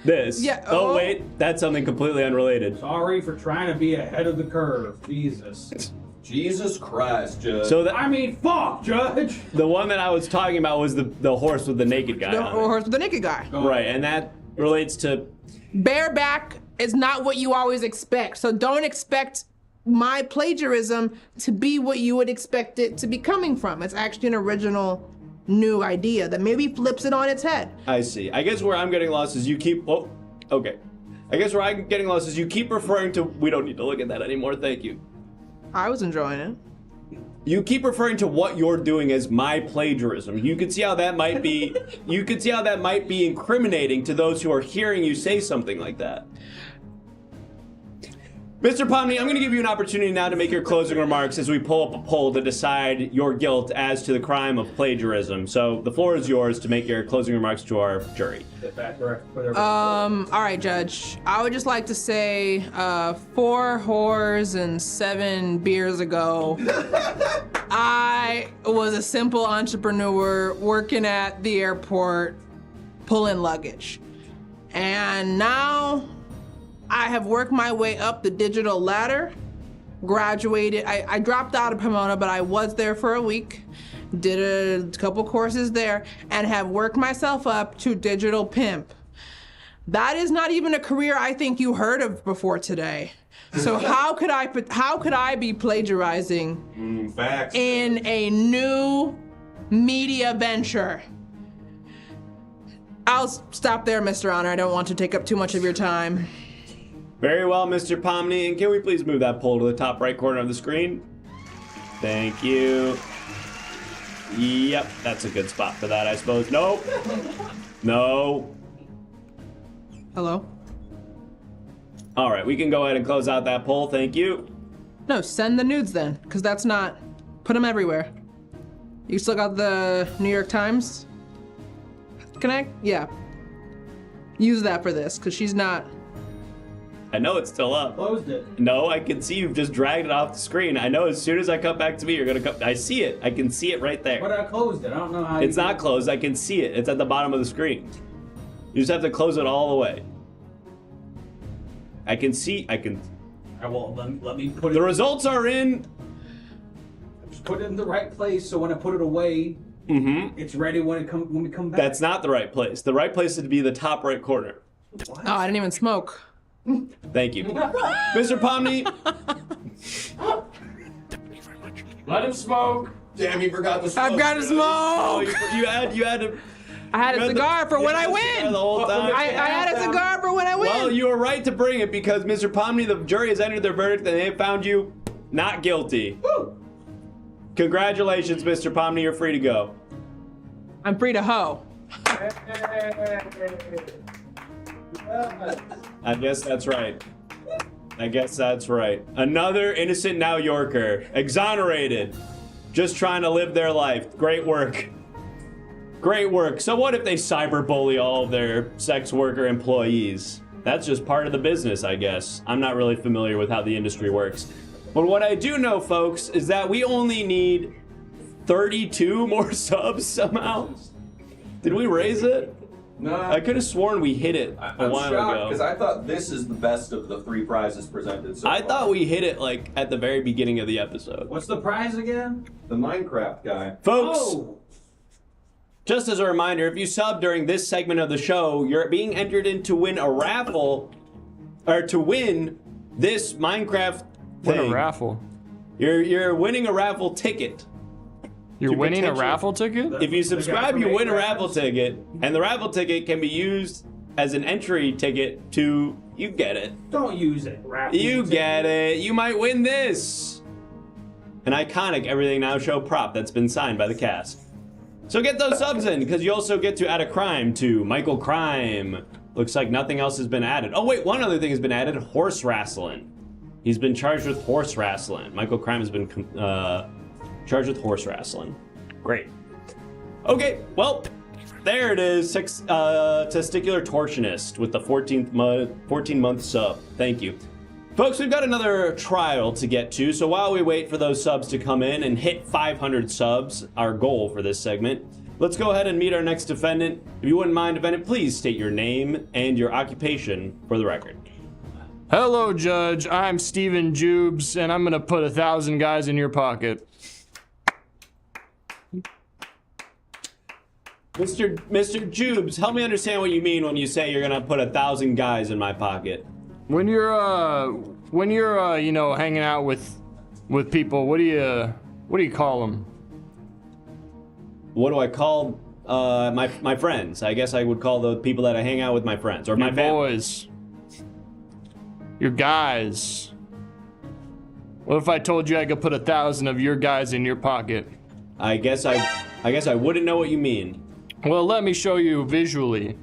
this. Yeah. Oh, wait, that's something completely unrelated. Sorry for trying to be ahead of the curve. Jesus. Jesus Christ, Judge. So I mean, fuck, Judge. the one that I was talking about was the horse with the naked guy The on it. horse with the naked guy. Right, and that relates to... Bareback is not what you always expect. So don't expect my plagiarism to be what you would expect it to be coming from. It's actually an original new idea that maybe flips it on its head. I see. I guess where I'm getting lost is you keep... Oh, okay. I guess where I'm getting lost is you keep referring to... We don't need to look at that anymore, thank you. I was enjoying it. You keep referring to what you're doing as my plagiarism. You can see how that might be... You can see how that might be incriminating to those who are hearing you say something like that. Mr. Pomney, I'm going to give you an opportunity now to make your closing remarks as we pull up a poll to decide your guilt as to the crime of plagiarism. So the floor is yours to make your closing remarks to our jury. All right, Judge. I would just like to say 4 whores and 7 beers ago, I was a simple entrepreneur working at the airport pulling luggage. And now I have worked my way up the digital ladder, graduated. I dropped out of Pomona, but I was there for a week, did a couple courses there, and have worked myself up to digital pimp. That is not even a career I think you heard of before today. So how could I be plagiarizing Facts. in a new media venture? I'll stop there, Mr. Honor. I don't want to take up too much of your time. Very well, Mr. Pomney. And can we please move that poll to the top right corner of the screen? Thank you. Yep, that's a good spot for that, I suppose. Nope. No. Hello? All right, we can go ahead and close out that poll. Thank you. No, send the nudes then, because that's not... Put them everywhere. You still got the New York Times? Connect? Yeah. Use that for this, because she's not... I know it's still up. Closed it. No, I can see you've just dragged it off the screen. I know as soon as I come back to me, you're gonna come. I see it. I can see it right there. But I closed it. I don't know how. It's not closed. I can see it. It's at the bottom of the screen. You just have to close it all the way. I can see. I can. Well, let me put it. The results are in. Just put it in the right place so when I put it away, it's ready when we come back. That's not the right place. The right place would be the top right corner. What? Oh, I didn't even smoke. Thank you, Mr. Pomney. Let him smoke. Damn, he forgot to smoke. I've got to smoke. Oh, you had to. I had a cigar for when I win. The whole time. I had a cigar for when I win. Well, you were right to bring it because Mr. Pomney, the jury has entered their verdict and they have found you not guilty. Woo. Congratulations, Mr. Pomney. You're free to go. I'm free to hoe. I guess that's right. I guess that's right. Another innocent now Yorker. Exonerated. Just trying to live their life. Great work. Great work. So what if they cyberbully all of their sex worker employees? That's just part of the business, I guess. I'm not really familiar with how the industry works. But what I do know, folks, is that we only need 32 more subs somehow. Did we raise it? No. I could have sworn we hit it a while ago. Because I thought this is the best of the 3 prizes presented so I far. thought we hit it like at the very beginning of the episode. What's the prize again? The Minecraft guy. Folks, Oh. just as a reminder, if you sub during this segment of the show, you're being entered in to win a raffle, or to win this Minecraft thing. What a raffle. You're winning a raffle ticket. You're winning a raffle ticket? If you subscribe, you win a raffle ticket, and the raffle ticket can be used as an entry ticket to, you get it. Don't use it. You get it. You might win this. An iconic Everything Now Show prop that's been signed by the cast. So get those subs in, because you also get to add a crime to Michael Crime. Looks like nothing else has been added. Oh wait, one other thing has been added, horse wrestling. He's been charged with horse wrestling. Michael Crime has been charged with horse wrestling. Great. Okay, well, there it is. Testicular torsionist with the 14-month sub. Thank you. Folks, we've got another trial to get to, so while we wait for those subs to come in and hit 500 subs, our goal for this segment, let's go ahead and meet our next defendant. If you wouldn't mind, defendant, please state your name and your occupation for the record. Hello, Judge. I'm Steven Jubes, and I'm gonna put 1,000 guys in your pocket. Mr. Jubes, help me understand what you mean when you say you're gonna put 1,000 guys in my pocket. When you're you know, hanging out with people, what do you call them? What do I call my friends? I guess I would call the people that I hang out with my friends or my boys. Your guys. What if I told you I could put 1,000 of your guys in your pocket? I guess I wouldn't know what you mean. Well, let me show you visually,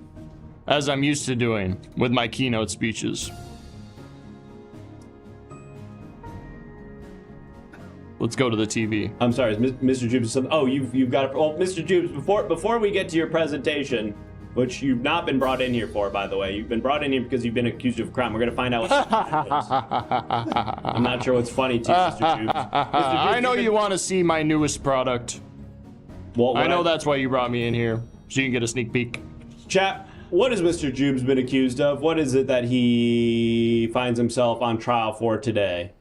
as I'm used to doing with my keynote speeches. Let's go to the TV. I'm sorry, Mr. Jubes. Oh, you've got. Oh, Mr. Jubes. Before we get to your presentation, which you've not been brought in here for, by the way, you've been brought in here because you've been accused of a crime. We're gonna find out what. I'm not sure what's funny to you, Mr. Jubes. Mr. Jubes, I know you want to see my newest product. Well, I know that's why you brought me in here, so you can get a sneak peek. Chat. What has Mr. Jubes been accused of? What is it that he finds himself on trial for today?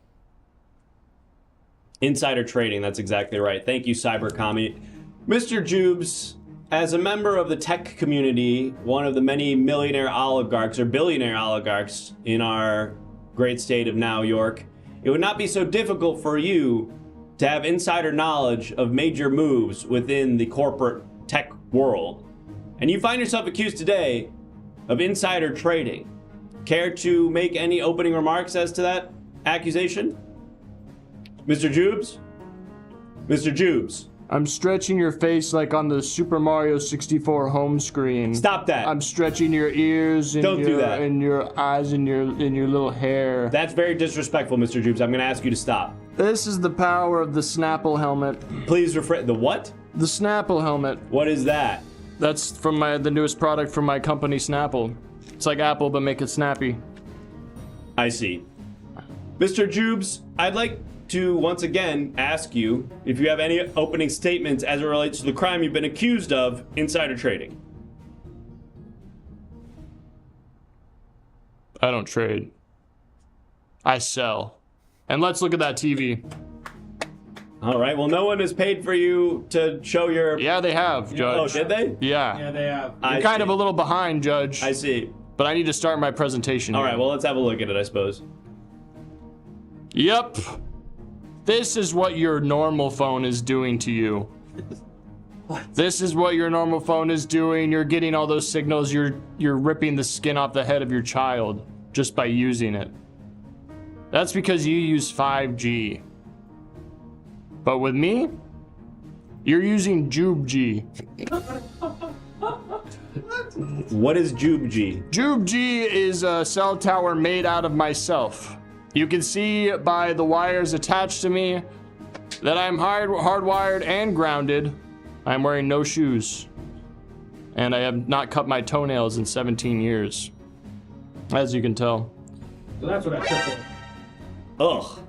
Insider trading, that's exactly right. Thank you, Cybercommie. Mr. Jubes, as a member of the tech community, one of the many millionaire oligarchs or billionaire oligarchs in our great state of New York, it would not be so difficult for you to have insider knowledge of major moves within the corporate tech world. And you find yourself accused today of insider trading. Care to make any opening remarks as to that accusation? Mr. Jubes? Mr. Jubes? I'm stretching your face like on the Super Mario 64 home screen. Stop that. I'm stretching your ears and Don't do that. And your eyes and your little hair. That's very disrespectful, Mr. Jubes. I'm going to ask you to stop. This is the power of the Snapple helmet. Please refrain. The what? The Snapple helmet. What is that? That's from the newest product from my company, Snapple. It's like Apple, but make it snappy. I see. Mr. Jubes, I'd like to once again ask you if you have any opening statements as it relates to the crime you've been accused of, insider trading. I don't trade. I sell. And let's look at that TV. All right, well, no one has paid for you to show your... Yeah, they have, Judge. Oh, did they? Yeah. Yeah, they have. You're kind of a little behind, Judge. I see. But I need to start my presentation. All right, well, let's have a look at it, I suppose. Yep. This is what your normal phone is doing to you. What? This is what your normal phone is doing. You're getting all those signals. You're ripping the skin off the head of your child just by using it. That's because you use 5G. But with me, you're using Jube-G. What is Jube-G? Jube-G is a cell tower made out of myself. You can see by the wires attached to me that I'm hardwired and grounded. I'm wearing no shoes. And I have not cut my toenails in 17 years. As you can tell. So that's what I took. Ugh.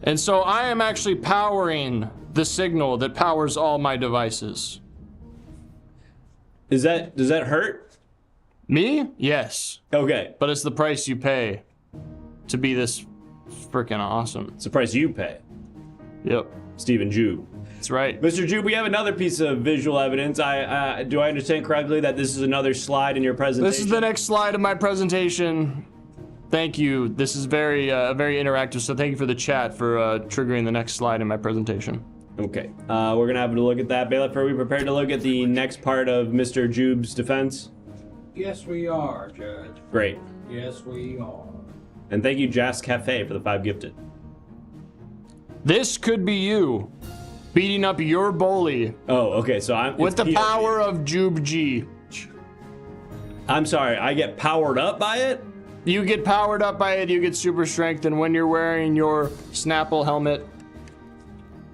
And so I am actually powering the signal that powers all my devices. Does that hurt? Me? Yes. Okay. But it's the price you pay to be this freaking awesome. It's the price you pay. Yep. Steven Jube. That's right. Mr. Jube, we have another piece of visual evidence. Do I understand correctly that this is another slide in your presentation? This is the next slide of my presentation. Thank you. This is very interactive, so thank you for the chat for triggering the next slide in my presentation. Okay, we're gonna have to look at that. Bailiff, are we prepared to look at the next part of Mr. Jube's defense? Yes, we are, Judge. Great. Yes, we are. And thank you, Jazz Cafe, for the 5 gifted. This could be you beating up your bully. Oh, okay, so I'm... With the power of Jube G. I'm sorry, I get powered up by it? You get powered up by it, you get super strength, and when you're wearing your Snapple helmet,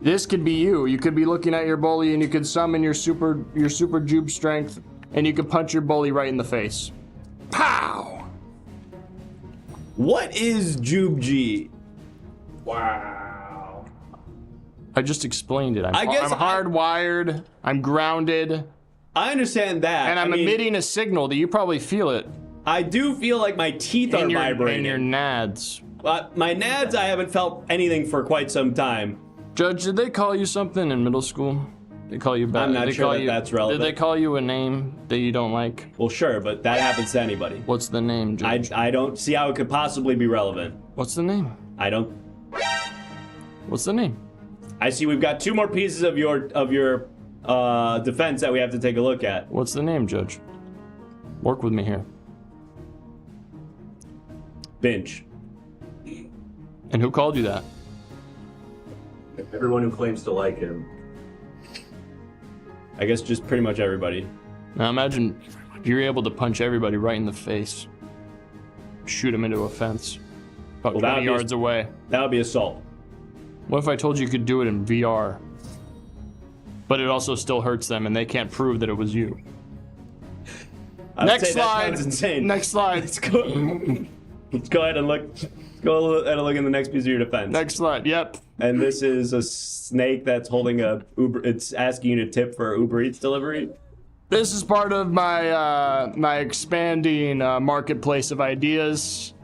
this could be you. You could be looking at your bully and you could summon your super Jube strength, and you could punch your bully right in the face. Pow! What is Jube G? Wow. I just explained it. I'm guess hardwired. I'm grounded. I understand that. And I'm emitting a signal that you probably feel it. I do feel like my teeth are vibrating. And your nads. My nads, I haven't felt anything for quite some time. Judge, did they call you something in middle school? They call you bad. I'm not sure that's relevant. Did they call you a name that you don't like? Well, sure, but that happens to anybody. What's the name, Judge? I don't see how it could possibly be relevant. What's the name? I don't... What's the name? I see we've got 2 more pieces of your defense that we have to take a look at. What's the name, Judge? Work with me here. Binge. And who called you that? Everyone who claims to like him. I guess just pretty much everybody. Now imagine if you're able to punch everybody right in the face. Shoot them into a fence. About 20 yards away. That would be assault. What if I told you could do it in VR? But it also still hurts them and they can't prove that it was you. Next slide. That's insane. Next slide. Let's go ahead and look. Go ahead and look in the next piece of your defense. Next slide. Yep. And this is a snake that's holding a Uber. It's asking you to tip for Uber Eats delivery. This is part of my my expanding marketplace of ideas.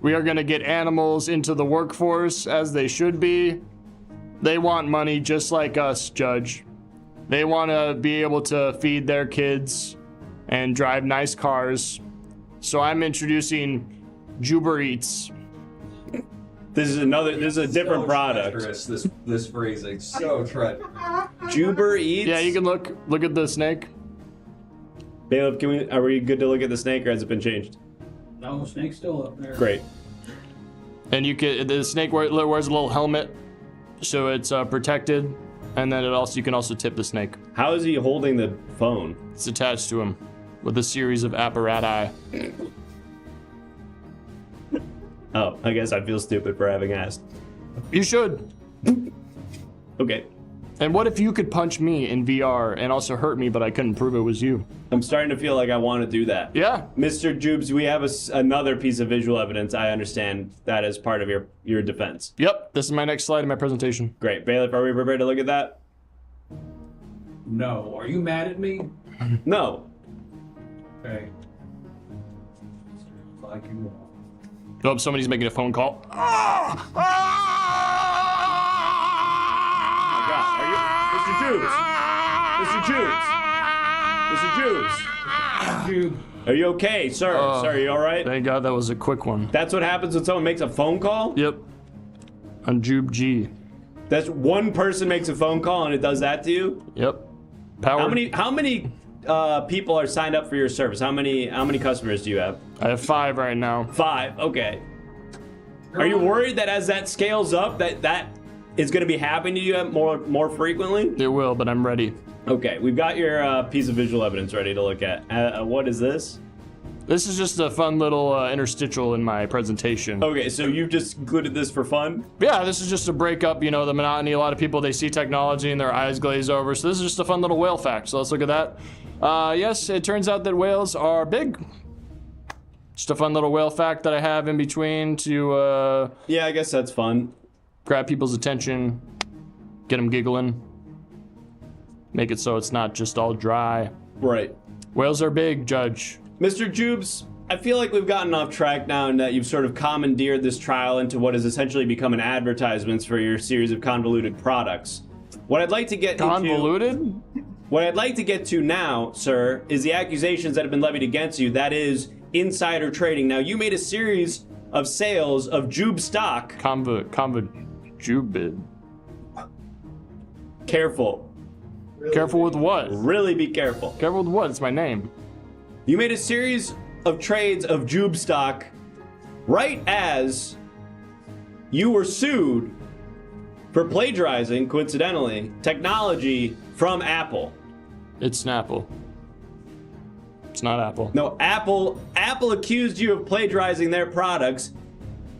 We are going to get animals into the workforce as they should be. They want money just like us, Judge. They want to be able to feed their kids and drive nice cars. So I'm introducing Uber Eats. This is a different product. This phrasing, so treacherous. Uber Eats? Yeah, you can look at the snake. Bailiff, are we good to look at the snake, or has it been changed? No, snake's still up there. Great. And the snake wears a little helmet, so it's protected. And then you can also tip the snake. How is he holding the phone? It's attached to him with a series of apparati. Oh, I guess I feel stupid for having asked. You should. Okay. And what if you could punch me in VR and also hurt me, but I couldn't prove it was you? I'm starting to feel like I want to do that. Yeah. Mr. Jubes, we have another piece of visual evidence. I understand that as part of your defense. Yep. This is my next slide in my presentation. Great. Bailiff, are we prepared to look at that? No. Are you mad at me? No. Okay. Like you want. Oh, somebody's making a phone call. Mr. Jubes, are you okay, sir? Sir, are you all right? Thank God that was a quick one. That's what happens when someone makes a phone call? Yep. On Jube G. That's one person makes a phone call and it does that to you? Yep. Power. How many people are signed up for your service? How many customers do you have? I have 5 right now. 5. Okay. Are you worried that as that scales up, that is going to be happening to you more frequently? It will, but I'm ready. Okay, we've got your piece of visual evidence ready to look at. What is this? This is just a fun little interstitial in my presentation. Okay, so you just included this for fun? Yeah, this is just to break up, the monotony. A lot of people, they see technology and their eyes glaze over. So this is just a fun little whale fact. So let's look at that. Yes, it turns out that whales are big. Just a fun little whale fact that I have in between to... yeah, I guess that's fun. Grab people's attention, get them giggling. Make it so it's not just all dry. Right. Whales are big, Judge. Mr. Jubes, I feel like we've gotten off track now and that you've sort of commandeered this trial into what has essentially become an advertisement for your series of convoluted products. What I'd like to get Convoluted? What I'd like to get to now, sir, is the accusations that have been levied against you. That is insider trading. Now, you made a series of sales of Jube stock. Jubid. careful. Careful with what? Really be careful. Careful with what? It's my name. You made a series of trades of Jube stock right as you were sued for plagiarizing, coincidentally, technology from Apple. It's Snapple. It's not Apple. No, Apple accused you of plagiarizing their products,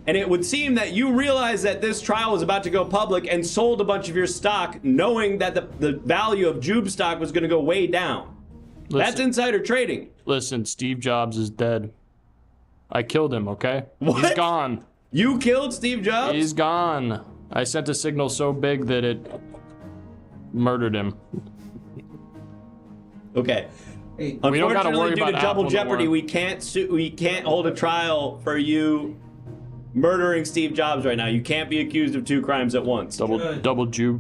and it would seem that you realized that this trial was about to go public and sold a bunch of your stock knowing that the value of Jube stock was going to go way down. That's insider trading. Listen, Steve Jobs is dead. I killed him, okay? What? He's gone. You killed Steve Jobs? He's gone. I sent a signal so big that it murdered him. Okay. We don't gotta worry due about to double Apple no jeopardy, more. we can't hold a trial for you murdering Steve Jobs right now. You can't be accused of 2 crimes at once. Double They're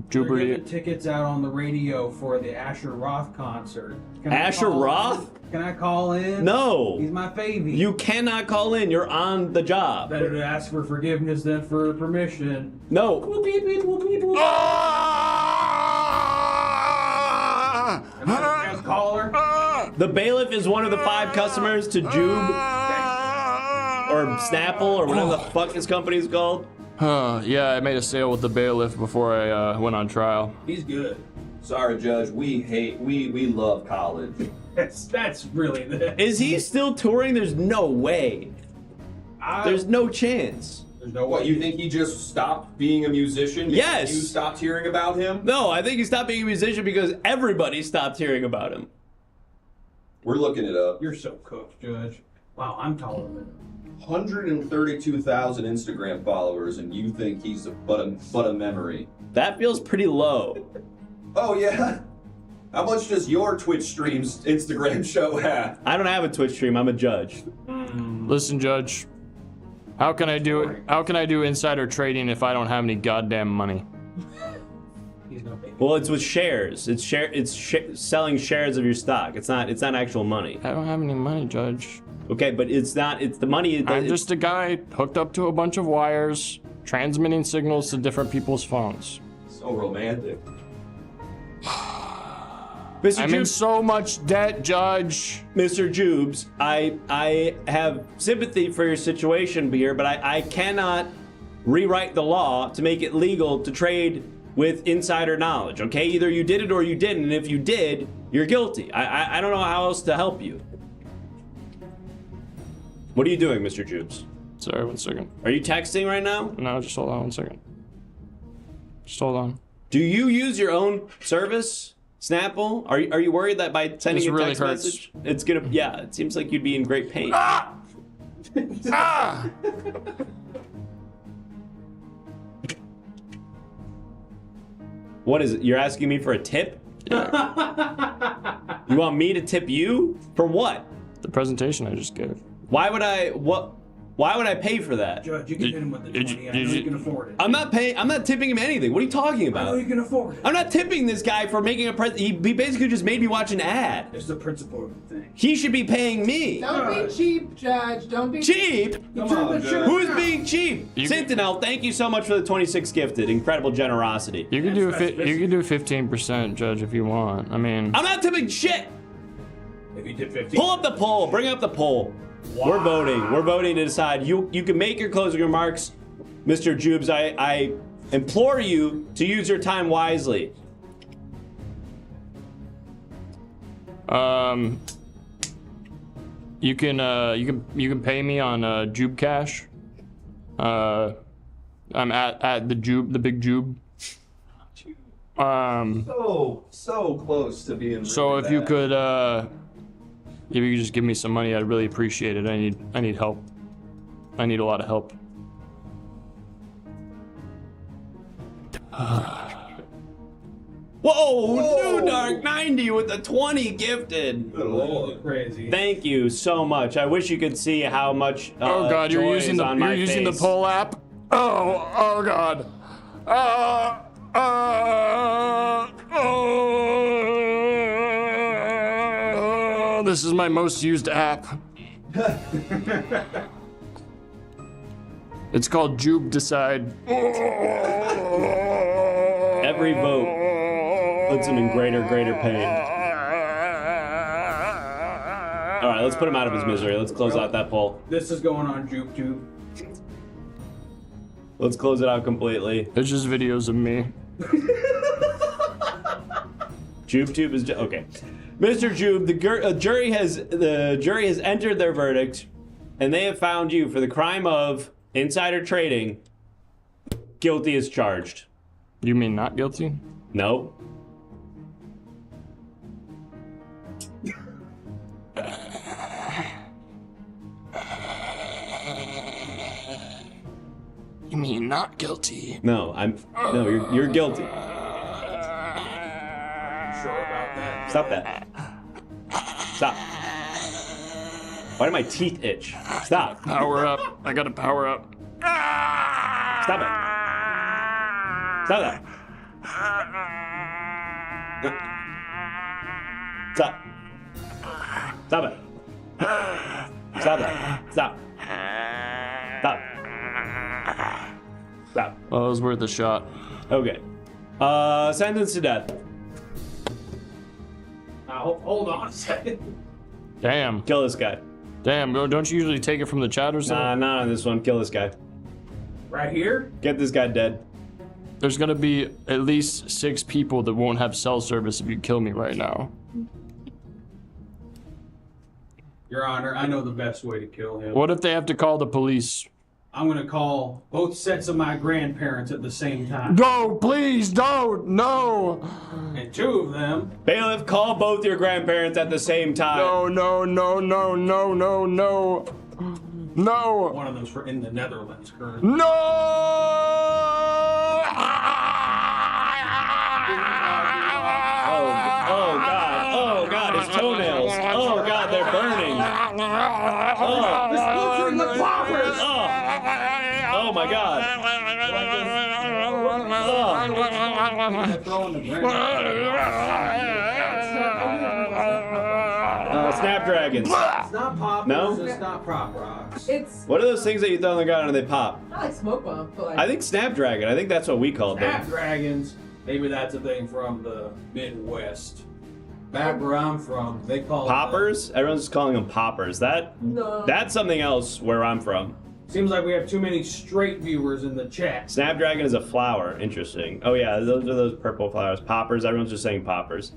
jubilee. getting tickets out on the radio for the Asher Roth concert. Can I Asher call Roth? in? Can I call in? No. He's my favy. You cannot call in. You're on the job. Better to ask for forgiveness than for permission. No. Another caller. The bailiff is one of the 5 customers to Jube or Snapple or whatever the fuck his company is called. Yeah, I made a sale with the bailiff before I went on trial. He's good. Sorry, Judge. We love college. That's really the. Is he still touring? There's no way. There's no chance. There's no What, way. you think he just stopped being a musician because Yes. you stopped hearing about him? No, I think he stopped being a musician because everybody stopped hearing about him. We're looking it up. You're so cooked, Judge. Wow, I'm taller than him. 132,000 Instagram followers, and you think he's but a memory? That feels pretty low. Oh yeah. How much does your Twitch stream's Instagram show have? I don't have a Twitch stream. I'm a judge. Listen, Judge. How can I do insider trading if I don't have any goddamn money? He's no baby. Well, it's with shares. It's selling shares of your stock. It's not actual money. I don't have any money, Judge. Okay, but it's the money. I'm just a guy hooked up to a bunch of wires, transmitting signals to different people's phones. So romantic. Mr. I'm in Jubes, so much debt, Judge. Mr. Jubes, I have sympathy for your situation here, but I cannot rewrite the law to make it legal to trade with insider knowledge, okay? Either you did it or you didn't, and if you did, you're guilty. I don't know how else to help you. What are you doing, Mr. Jubes? Sorry, 1 second. Are you texting right now? No, just hold on 1 second. Just hold on. Do you use your own service, Snapple? Are you worried that by sending This a really text hurts. message, it's gonna? Yeah, it seems like you'd be in great pain. What is it? You're asking me for a tip? You want me to tip you for what? The presentation I just gave. Why would I? Why would I pay for that? Judge, you can hit him with the 20. I know did you you- can afford it. I'm not paying. I'm not tipping him anything. What are you talking I know about? you can afford it. I'm not tipping this guy for making a he basically just made me watch an ad. It's the principle of the thing. He should be paying me. Don't be cheap, Judge. Don't be Cheap? Come on, Judge. Who's being cheap? You- Sentinel, thank you so much for the 26 gifted. Incredible generosity. You can do 15%, Judge, if you want. I mean, I'm not tipping shit. If you did 50. Pull up the poll. Bring up the poll. We're voting. We're voting to decide. You can make your closing remarks, Mr. Jubes. I implore you to use your time wisely. you can pay me on Jube Cash. I'm at the big Jube. So close to being. So really if you bad. could just give me some money, I'd really appreciate it. I need help. I need a lot of help. Whoa, New Dark 90 with the 20 gifted. Crazy. Thank you so much. I wish you could see how much. Oh God, you're joy using is the on my the face. poll app. Oh God. This is my most used app. It's called Jube Decide. Every vote puts him in greater pain. All right, let's put him out of his misery. Let's close out that poll. This is going on JukeTube. Let's close it out completely. It's just videos of me. JubeTube is okay. Mr. Jube, the jury has entered their verdict, and they have found you for the crime of insider trading. Guilty as charged. You mean not guilty? No. You mean not guilty? No, you're guilty. Sure about that. Stop that. Stop. Why do my teeth itch? Stop. Power up. I gotta power up. Stop it. Stop that. Stop. Stop it. Stop that. Stop. Stop. Stop. Well, it was worth a shot. Okay. Sentence to death. Hold on a second. Damn. Kill this guy. Damn, don't you usually take it from the chat or something? Nah, not on this one. Kill this guy. Right here? Get this guy dead. There's gonna be at least 6 people that won't have cell service if you kill me right now. Your Honor, I know the best way to kill him. What if they have to call the police? I'm gonna call both sets of my grandparents at the same time. No, please don't. No. And 2 of them. Bailiff, call both your grandparents at the same time. No, no, no, no, no, no, no. No. One of them's in the Netherlands currently. No. Oh God. Oh God, his toenails. Oh God, they're burning. Oh my God. Snapdragons. It's not pop. No? It's not prop rocks. It's What are those things that you throw on the ground and they pop? not like smoke bomb, but like I think Snapdragon. I think that's what we called them. Snapdragons. Maybe that's a thing from the Midwest. Back where I'm from, they call Poppers? Everyone's just calling them poppers. That's something else where I'm from. Seems like we have too many straight viewers in the chat. Snapdragon is a flower. Interesting. Oh yeah, those are those purple flowers. Poppers. Everyone's just saying poppers.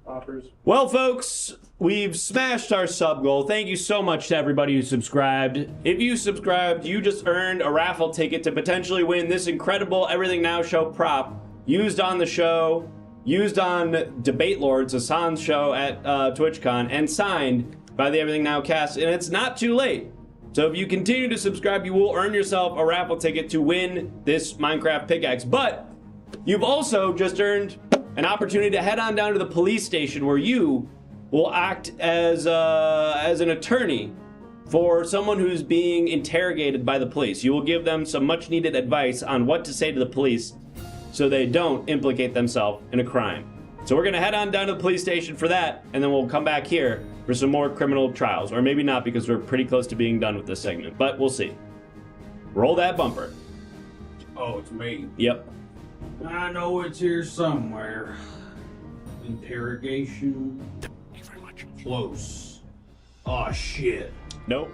Poppers. Well, folks, we've smashed our sub goal. Thank you so much to everybody who subscribed. If you subscribed, you just earned a raffle ticket to potentially win this incredible Everything Now show prop used on the show, used on Debate Lords, Hassan's show at TwitchCon, and signed by the Everything Now cast. And it's not too late. So if you continue to subscribe, you will earn yourself a raffle ticket to win this Minecraft pickaxe. But you've also just earned an opportunity to head on down to the police station where you will act as an attorney for someone who's being interrogated by the police. You will give them some much needed advice on what to say to the police so they don't implicate themselves in a crime. So we're gonna head on down to the police station for that, and then we'll come back here for some more criminal trials. Or maybe not, because we're pretty close to being done with this segment, but we'll see. Roll that bumper. Oh, it's me. Yep. I know it's here somewhere. Interrogation. Thank you very much. Close. Oh shit. Nope.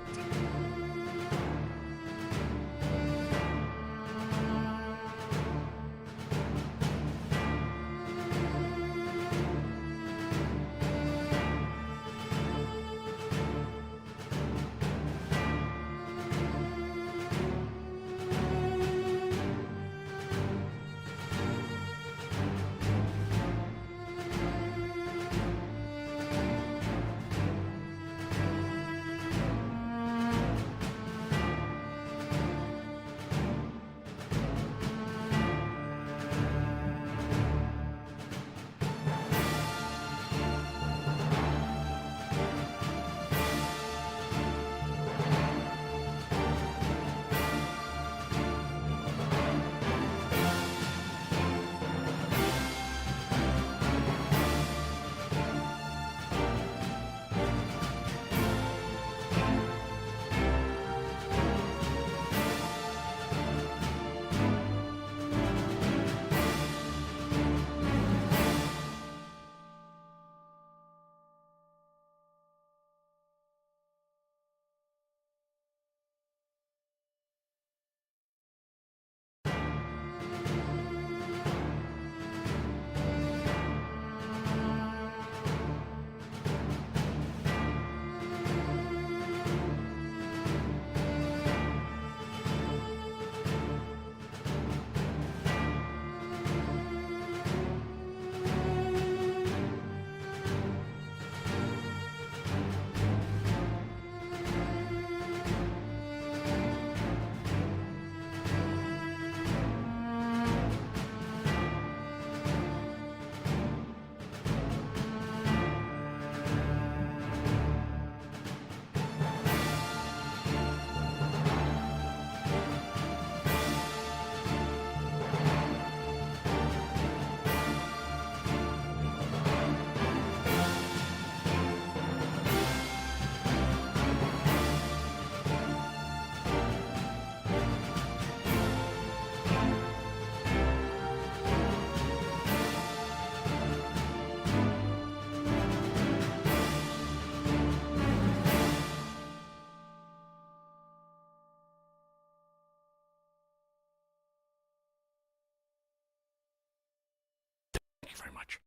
Thank you very much.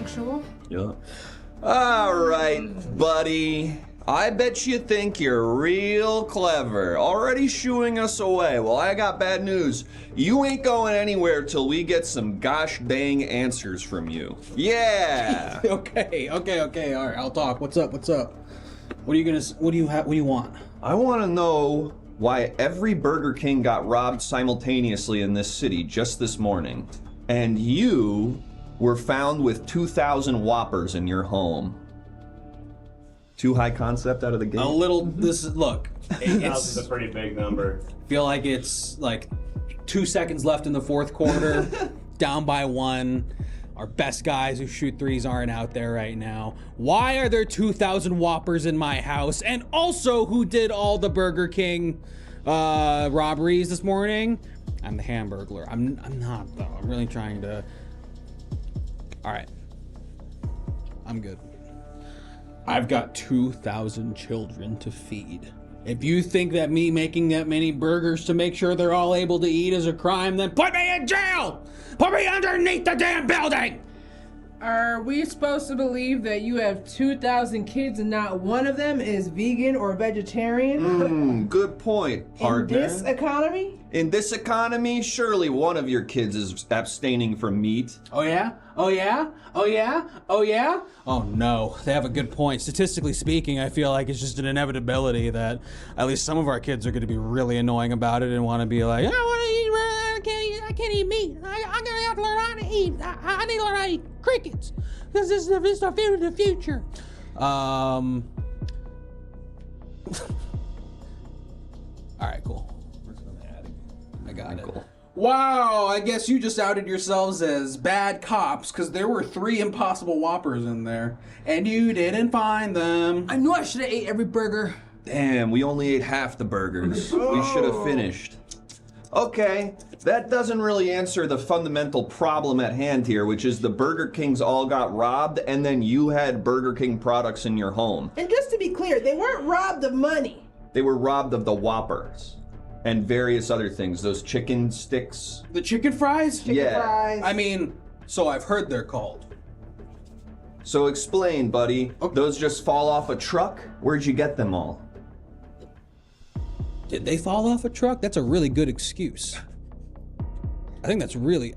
Sure. Yeah. All right, buddy. I bet you think you're real clever. Already shooing us away. Well, I got bad news. You ain't going anywhere till we get some gosh dang answers from you. Yeah. Okay. All right, I'll talk. What's up? What do you want? I want to know why every Burger King got robbed simultaneously in this city just this morning, and you were found with 2,000 Whoppers in your home. Too high concept out of the gate? A little, look. It's a pretty big number. Feel like it's like 2 seconds left in the fourth quarter, down by 1. Our best guys who shoot threes aren't out there right now. Why are there 2,000 Whoppers in my house? And also, who did all the Burger King robberies this morning? I'm the Hamburglar. I'm not, though. I'm really trying to... All right. I'm good. I've got 2,000 children to feed. If you think that me making that many burgers to make sure they're all able to eat is a crime, then put me in jail! Put me underneath the damn building! Are we supposed to believe that you have 2,000 kids and not one of them is vegan or vegetarian? Good point, partner. In this economy? In this economy, surely one of your kids is abstaining from meat. Oh yeah? Oh no, they have a good point. Statistically speaking, I feel like it's just an inevitability that at least some of our kids are going to be really annoying about it and want to be like, I want to eat, I can't eat meat. I'm going to have to learn how to eat. I need to learn how to eat crickets. Because this is the future. All right, cool. I got it. Cool. Wow, I guess you just outed yourselves as bad cops because there were 3 Impossible Whoppers in there, and you didn't find them. I knew I should have ate every burger. Damn, we only ate half the burgers. We should have finished. Okay, that doesn't really answer the fundamental problem at hand here, which is the Burger Kings all got robbed, and then you had Burger King products in your home. And just to be clear, they weren't robbed of money. They were robbed of the Whoppers. And various other things, those chicken sticks. The chicken fries? Chicken fries. I mean, so I've heard they're called. So explain, buddy. Okay. Those just fall off a truck? Where'd you get them all? Did they fall off a truck? That's a really good excuse. I think it's really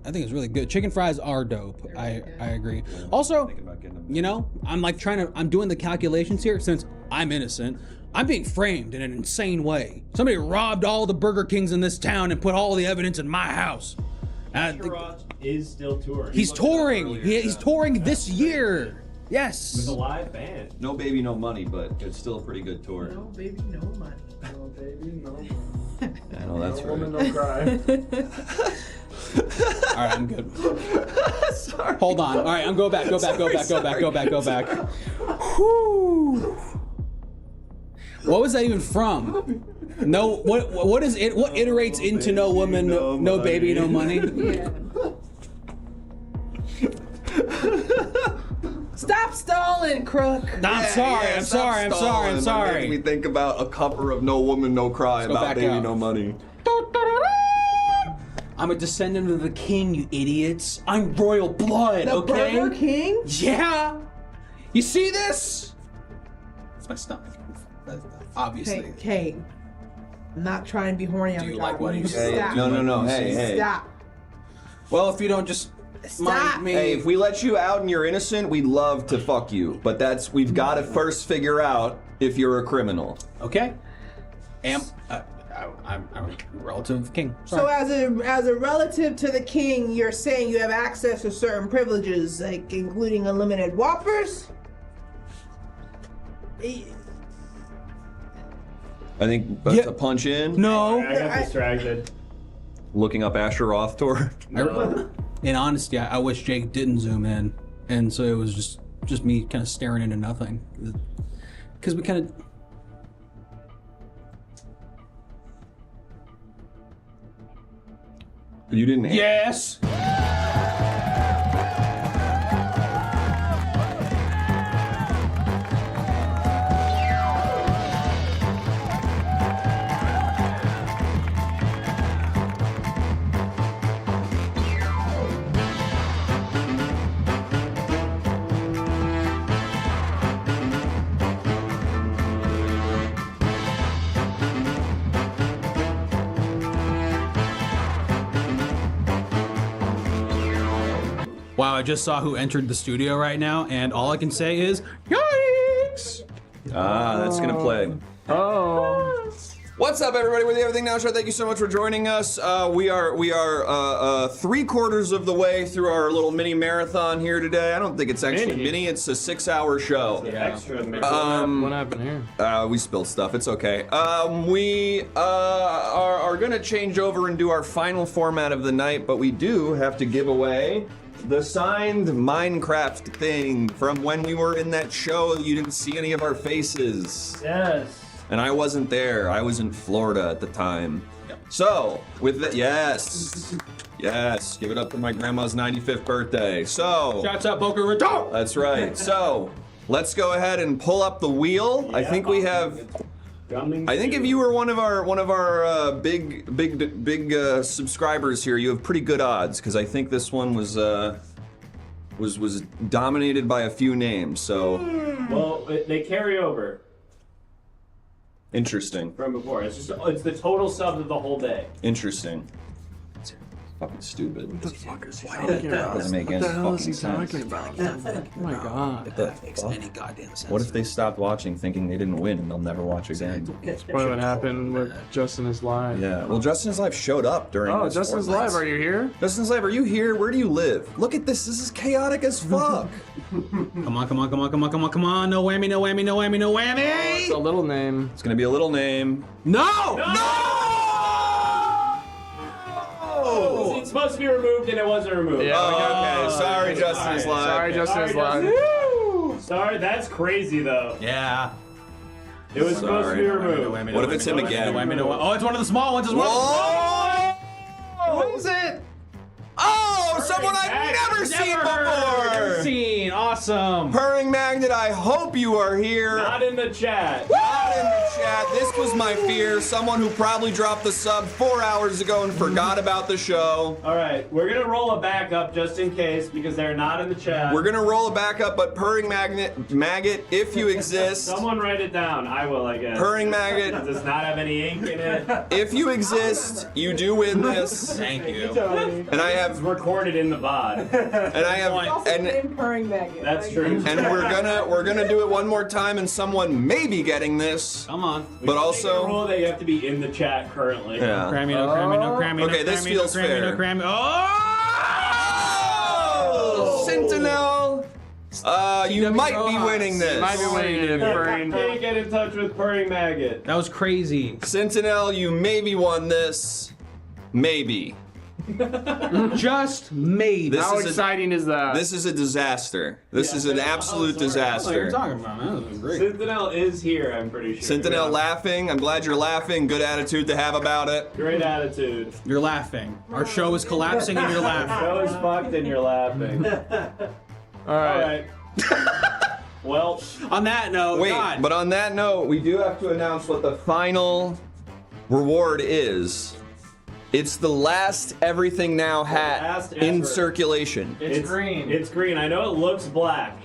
good. Chicken fries are dope. I agree. Also, you know, I'm doing the calculations here since I'm innocent. I'm being framed in an insane way. Somebody robbed all the Burger Kings in this town and put all the evidence in my house. Ross is still touring. He's touring. He's touring this year. Yes. With a live band. No Baby, No Money, but it's still a pretty good tour. No baby, no money. No baby, no money. I know that's no right. Woman, no cry. All right, I'm good. Sorry. Hold on. All right, I'm go back. Go back. Whew. What was that even from? No, what is it? What iterates into no woman, no baby, no money? Yeah. Stop stalling, crook. I'm sorry. Making me think about a cover of No Woman, No Cry about Baby, out. No Money. I'm a descendant of the king, you idiots. I'm royal blood, The okay? Burger King? Yeah. You see this? It's my stomach. Obviously. Hey, I'm not trying to be horny on Do you the like job. what he Stop. said? No. Hey. Stop. Well, if you don't just mind me. Hey, if we let you out and you're innocent, we'd love to fuck you. But we've got to first figure out if you're a criminal. Okay. I'm a relative of the king. So as a relative to the king, you're saying you have access to certain privileges, like including unlimited Whoppers? I think that's a punch in. No. I got distracted. Looking up Asher Roth tour. In honesty, I wish Jake didn't zoom in, and so it was just me kind of staring into nothing, because we kind of. You didn't. Wow, I just saw who entered the studio right now, and all I can say is, yikes! That's gonna play. Oh. What's up, everybody? We're the Everything Now Show. Thank you so much for joining us. We are 3/4 of the way through our little mini marathon here today. I don't think it's actually mini. It's a 6-hour show. Extra. What happened here? We spilled stuff. It's okay. We are gonna change over and do our final format of the night, but we do have to give away the signed Minecraft thing from when we were in that show. You didn't see any of our faces. Yes. And I wasn't there. I was in Florida at the time. So, with that, yes, give it up to my grandma's 95th birthday. So, Shouts out Boca Raton! that's right. So, let's go ahead and pull up the wheel. I think we have. I think if you were one of our big subscribers here, you have pretty good odds because I think this one was dominated by a few names. So, Well, they carry over interesting. from before. It's the total sub of the whole day. Interesting. Fucking stupid. What the fuck is he talking about? Doesn't make any fucking sense. about? Oh my god. What the fuck? What if they stopped watching thinking they didn't win and they'll never watch again? That's probably what happened with Justin is Live. Yeah. Well, Justin's Live showed up during Oh, this Justin's format. Live, are you here? Justin's Live, are you here? Where do you live? Look at this. This is chaotic as fuck. Come on. No whammy, no whammy, no whammy, no whammy! It's a little name. It's gonna be a little name. No! It's supposed to be removed and it wasn't removed. Yeah. Oh, okay. Sorry, Justin's Live. Sorry, Justin is Live. Woo! Sorry, that's crazy though. Yeah. It was supposed to be removed. What if it's him again? Oh, it's one of the small ones as well. Whoa! What is it? Oh, someone I've never seen before! Seen. Awesome. Purring Magnet, I hope you are here. Not in the chat. Not in the chat. This was my fear. Someone who probably dropped the sub 4 hours ago and forgot about the show. All right, we're gonna roll a backup just in case because they're not in the chat. We're gonna roll it back up, but Purring Maggot, if you exist. Someone write it down. I will, I guess. Purring Maggot. It does not have any ink in it. If you exist, you do win this. Thank you. And I have It's recorded in the VOD. and I have and Purring maggot. That's true. and we're gonna do it one more time, and someone may be getting this. Come on. But Make a also, rule that you have to be in the chat currently. yeah. Crammy, no crammy, no crammy, Okay, no this crammy, feels no crammy, fair. no crammy. Oh! Sentinel, you might be winning this. Might be winning it, Purring. Can't get in touch with Purring Maggot. That was crazy. Sentinel, you maybe won this. Maybe. Just maybe. This How is exciting is that? This is a disaster. This is an absolute What are you disaster. talking about, man? That was great. Sentinel is here, I'm pretty sure. Sentinel laughing. I'm glad you're laughing. Good attitude to have about it. Great attitude. You're laughing. Our show is collapsing and you're laughing. Show is fucked and you're laughing. All right. Alright. Well, On that note, Wait, God. but on that note, we do have to announce what the final reward is. It's the last Everything Now hat last in ever. circulation. It's green. It's green. I know it looks black.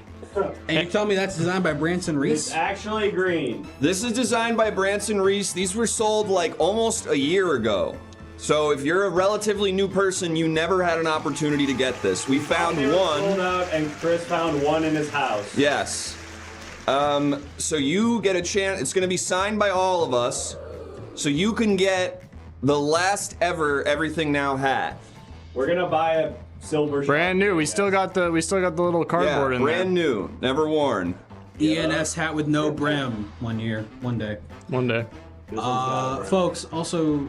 And you tell me that's designed by Branson It's Reese? actually green. This is designed by Branson Reese. These were sold like almost a year ago. So if you're a relatively new person, you never had an opportunity to get this. We found They were sold one. out and Chris found one in his house. Yes. So you get a chance. It's going to be signed by all of us. So you can get the last ever Everything Now hat. We're gonna buy a silver. Brand new. We still got the little cardboard Yeah, in there. brand new, never worn. ENS hat with no brim. One day. One day. Folks, also,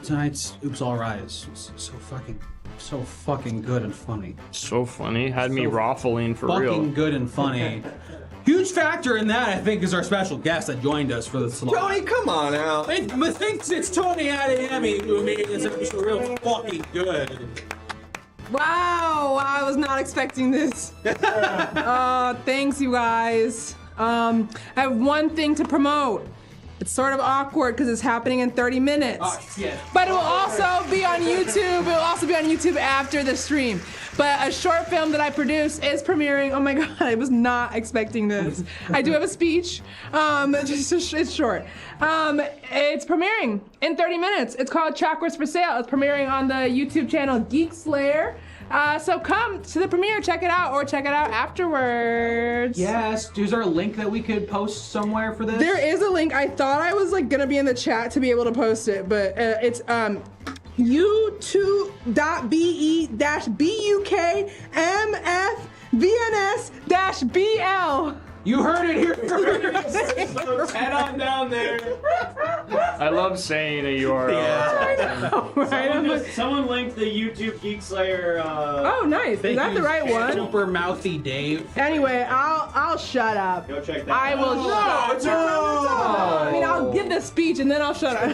tonight's Oops All Rise was so fucking good and funny. So funny. Had me raffling for Fucking real. good and funny. Huge factor in that, I think, is our special guest that joined us for the slot. Tony, come on out. I think it's Toni Adeyemi who made this episode real fucking good. Wow, I was not expecting this. Thanks, you guys. I have one thing to promote. It's sort of awkward because it's happening in 30 minutes. Oh, shit. But it will also be on YouTube. It will also be on YouTube after the stream. But a short film that I produced is premiering. Oh my God, I was not expecting this. I do have a speech. It's short. It's premiering in 30 minutes. It's called Chakras for Sale. It's premiering on the YouTube channel Geek Slayer. So come to the premiere, check it out, or check it out afterwards. Yes. Is there a link that we could post somewhere for this? There is a link. I thought I was like gonna be in the chat to be able to post it, but it's u2.be-bukmfvns-bl. You heard it here first. Head on down there. I love saying a URL. Right? Someone linked the YouTube Geek Slayer. Oh, nice. Is that the right one? Super mouthy Dave. Anyway, I'll shut up. Go check that I out. will shut up. No. I mean, I'll give the speech and then I'll shut up.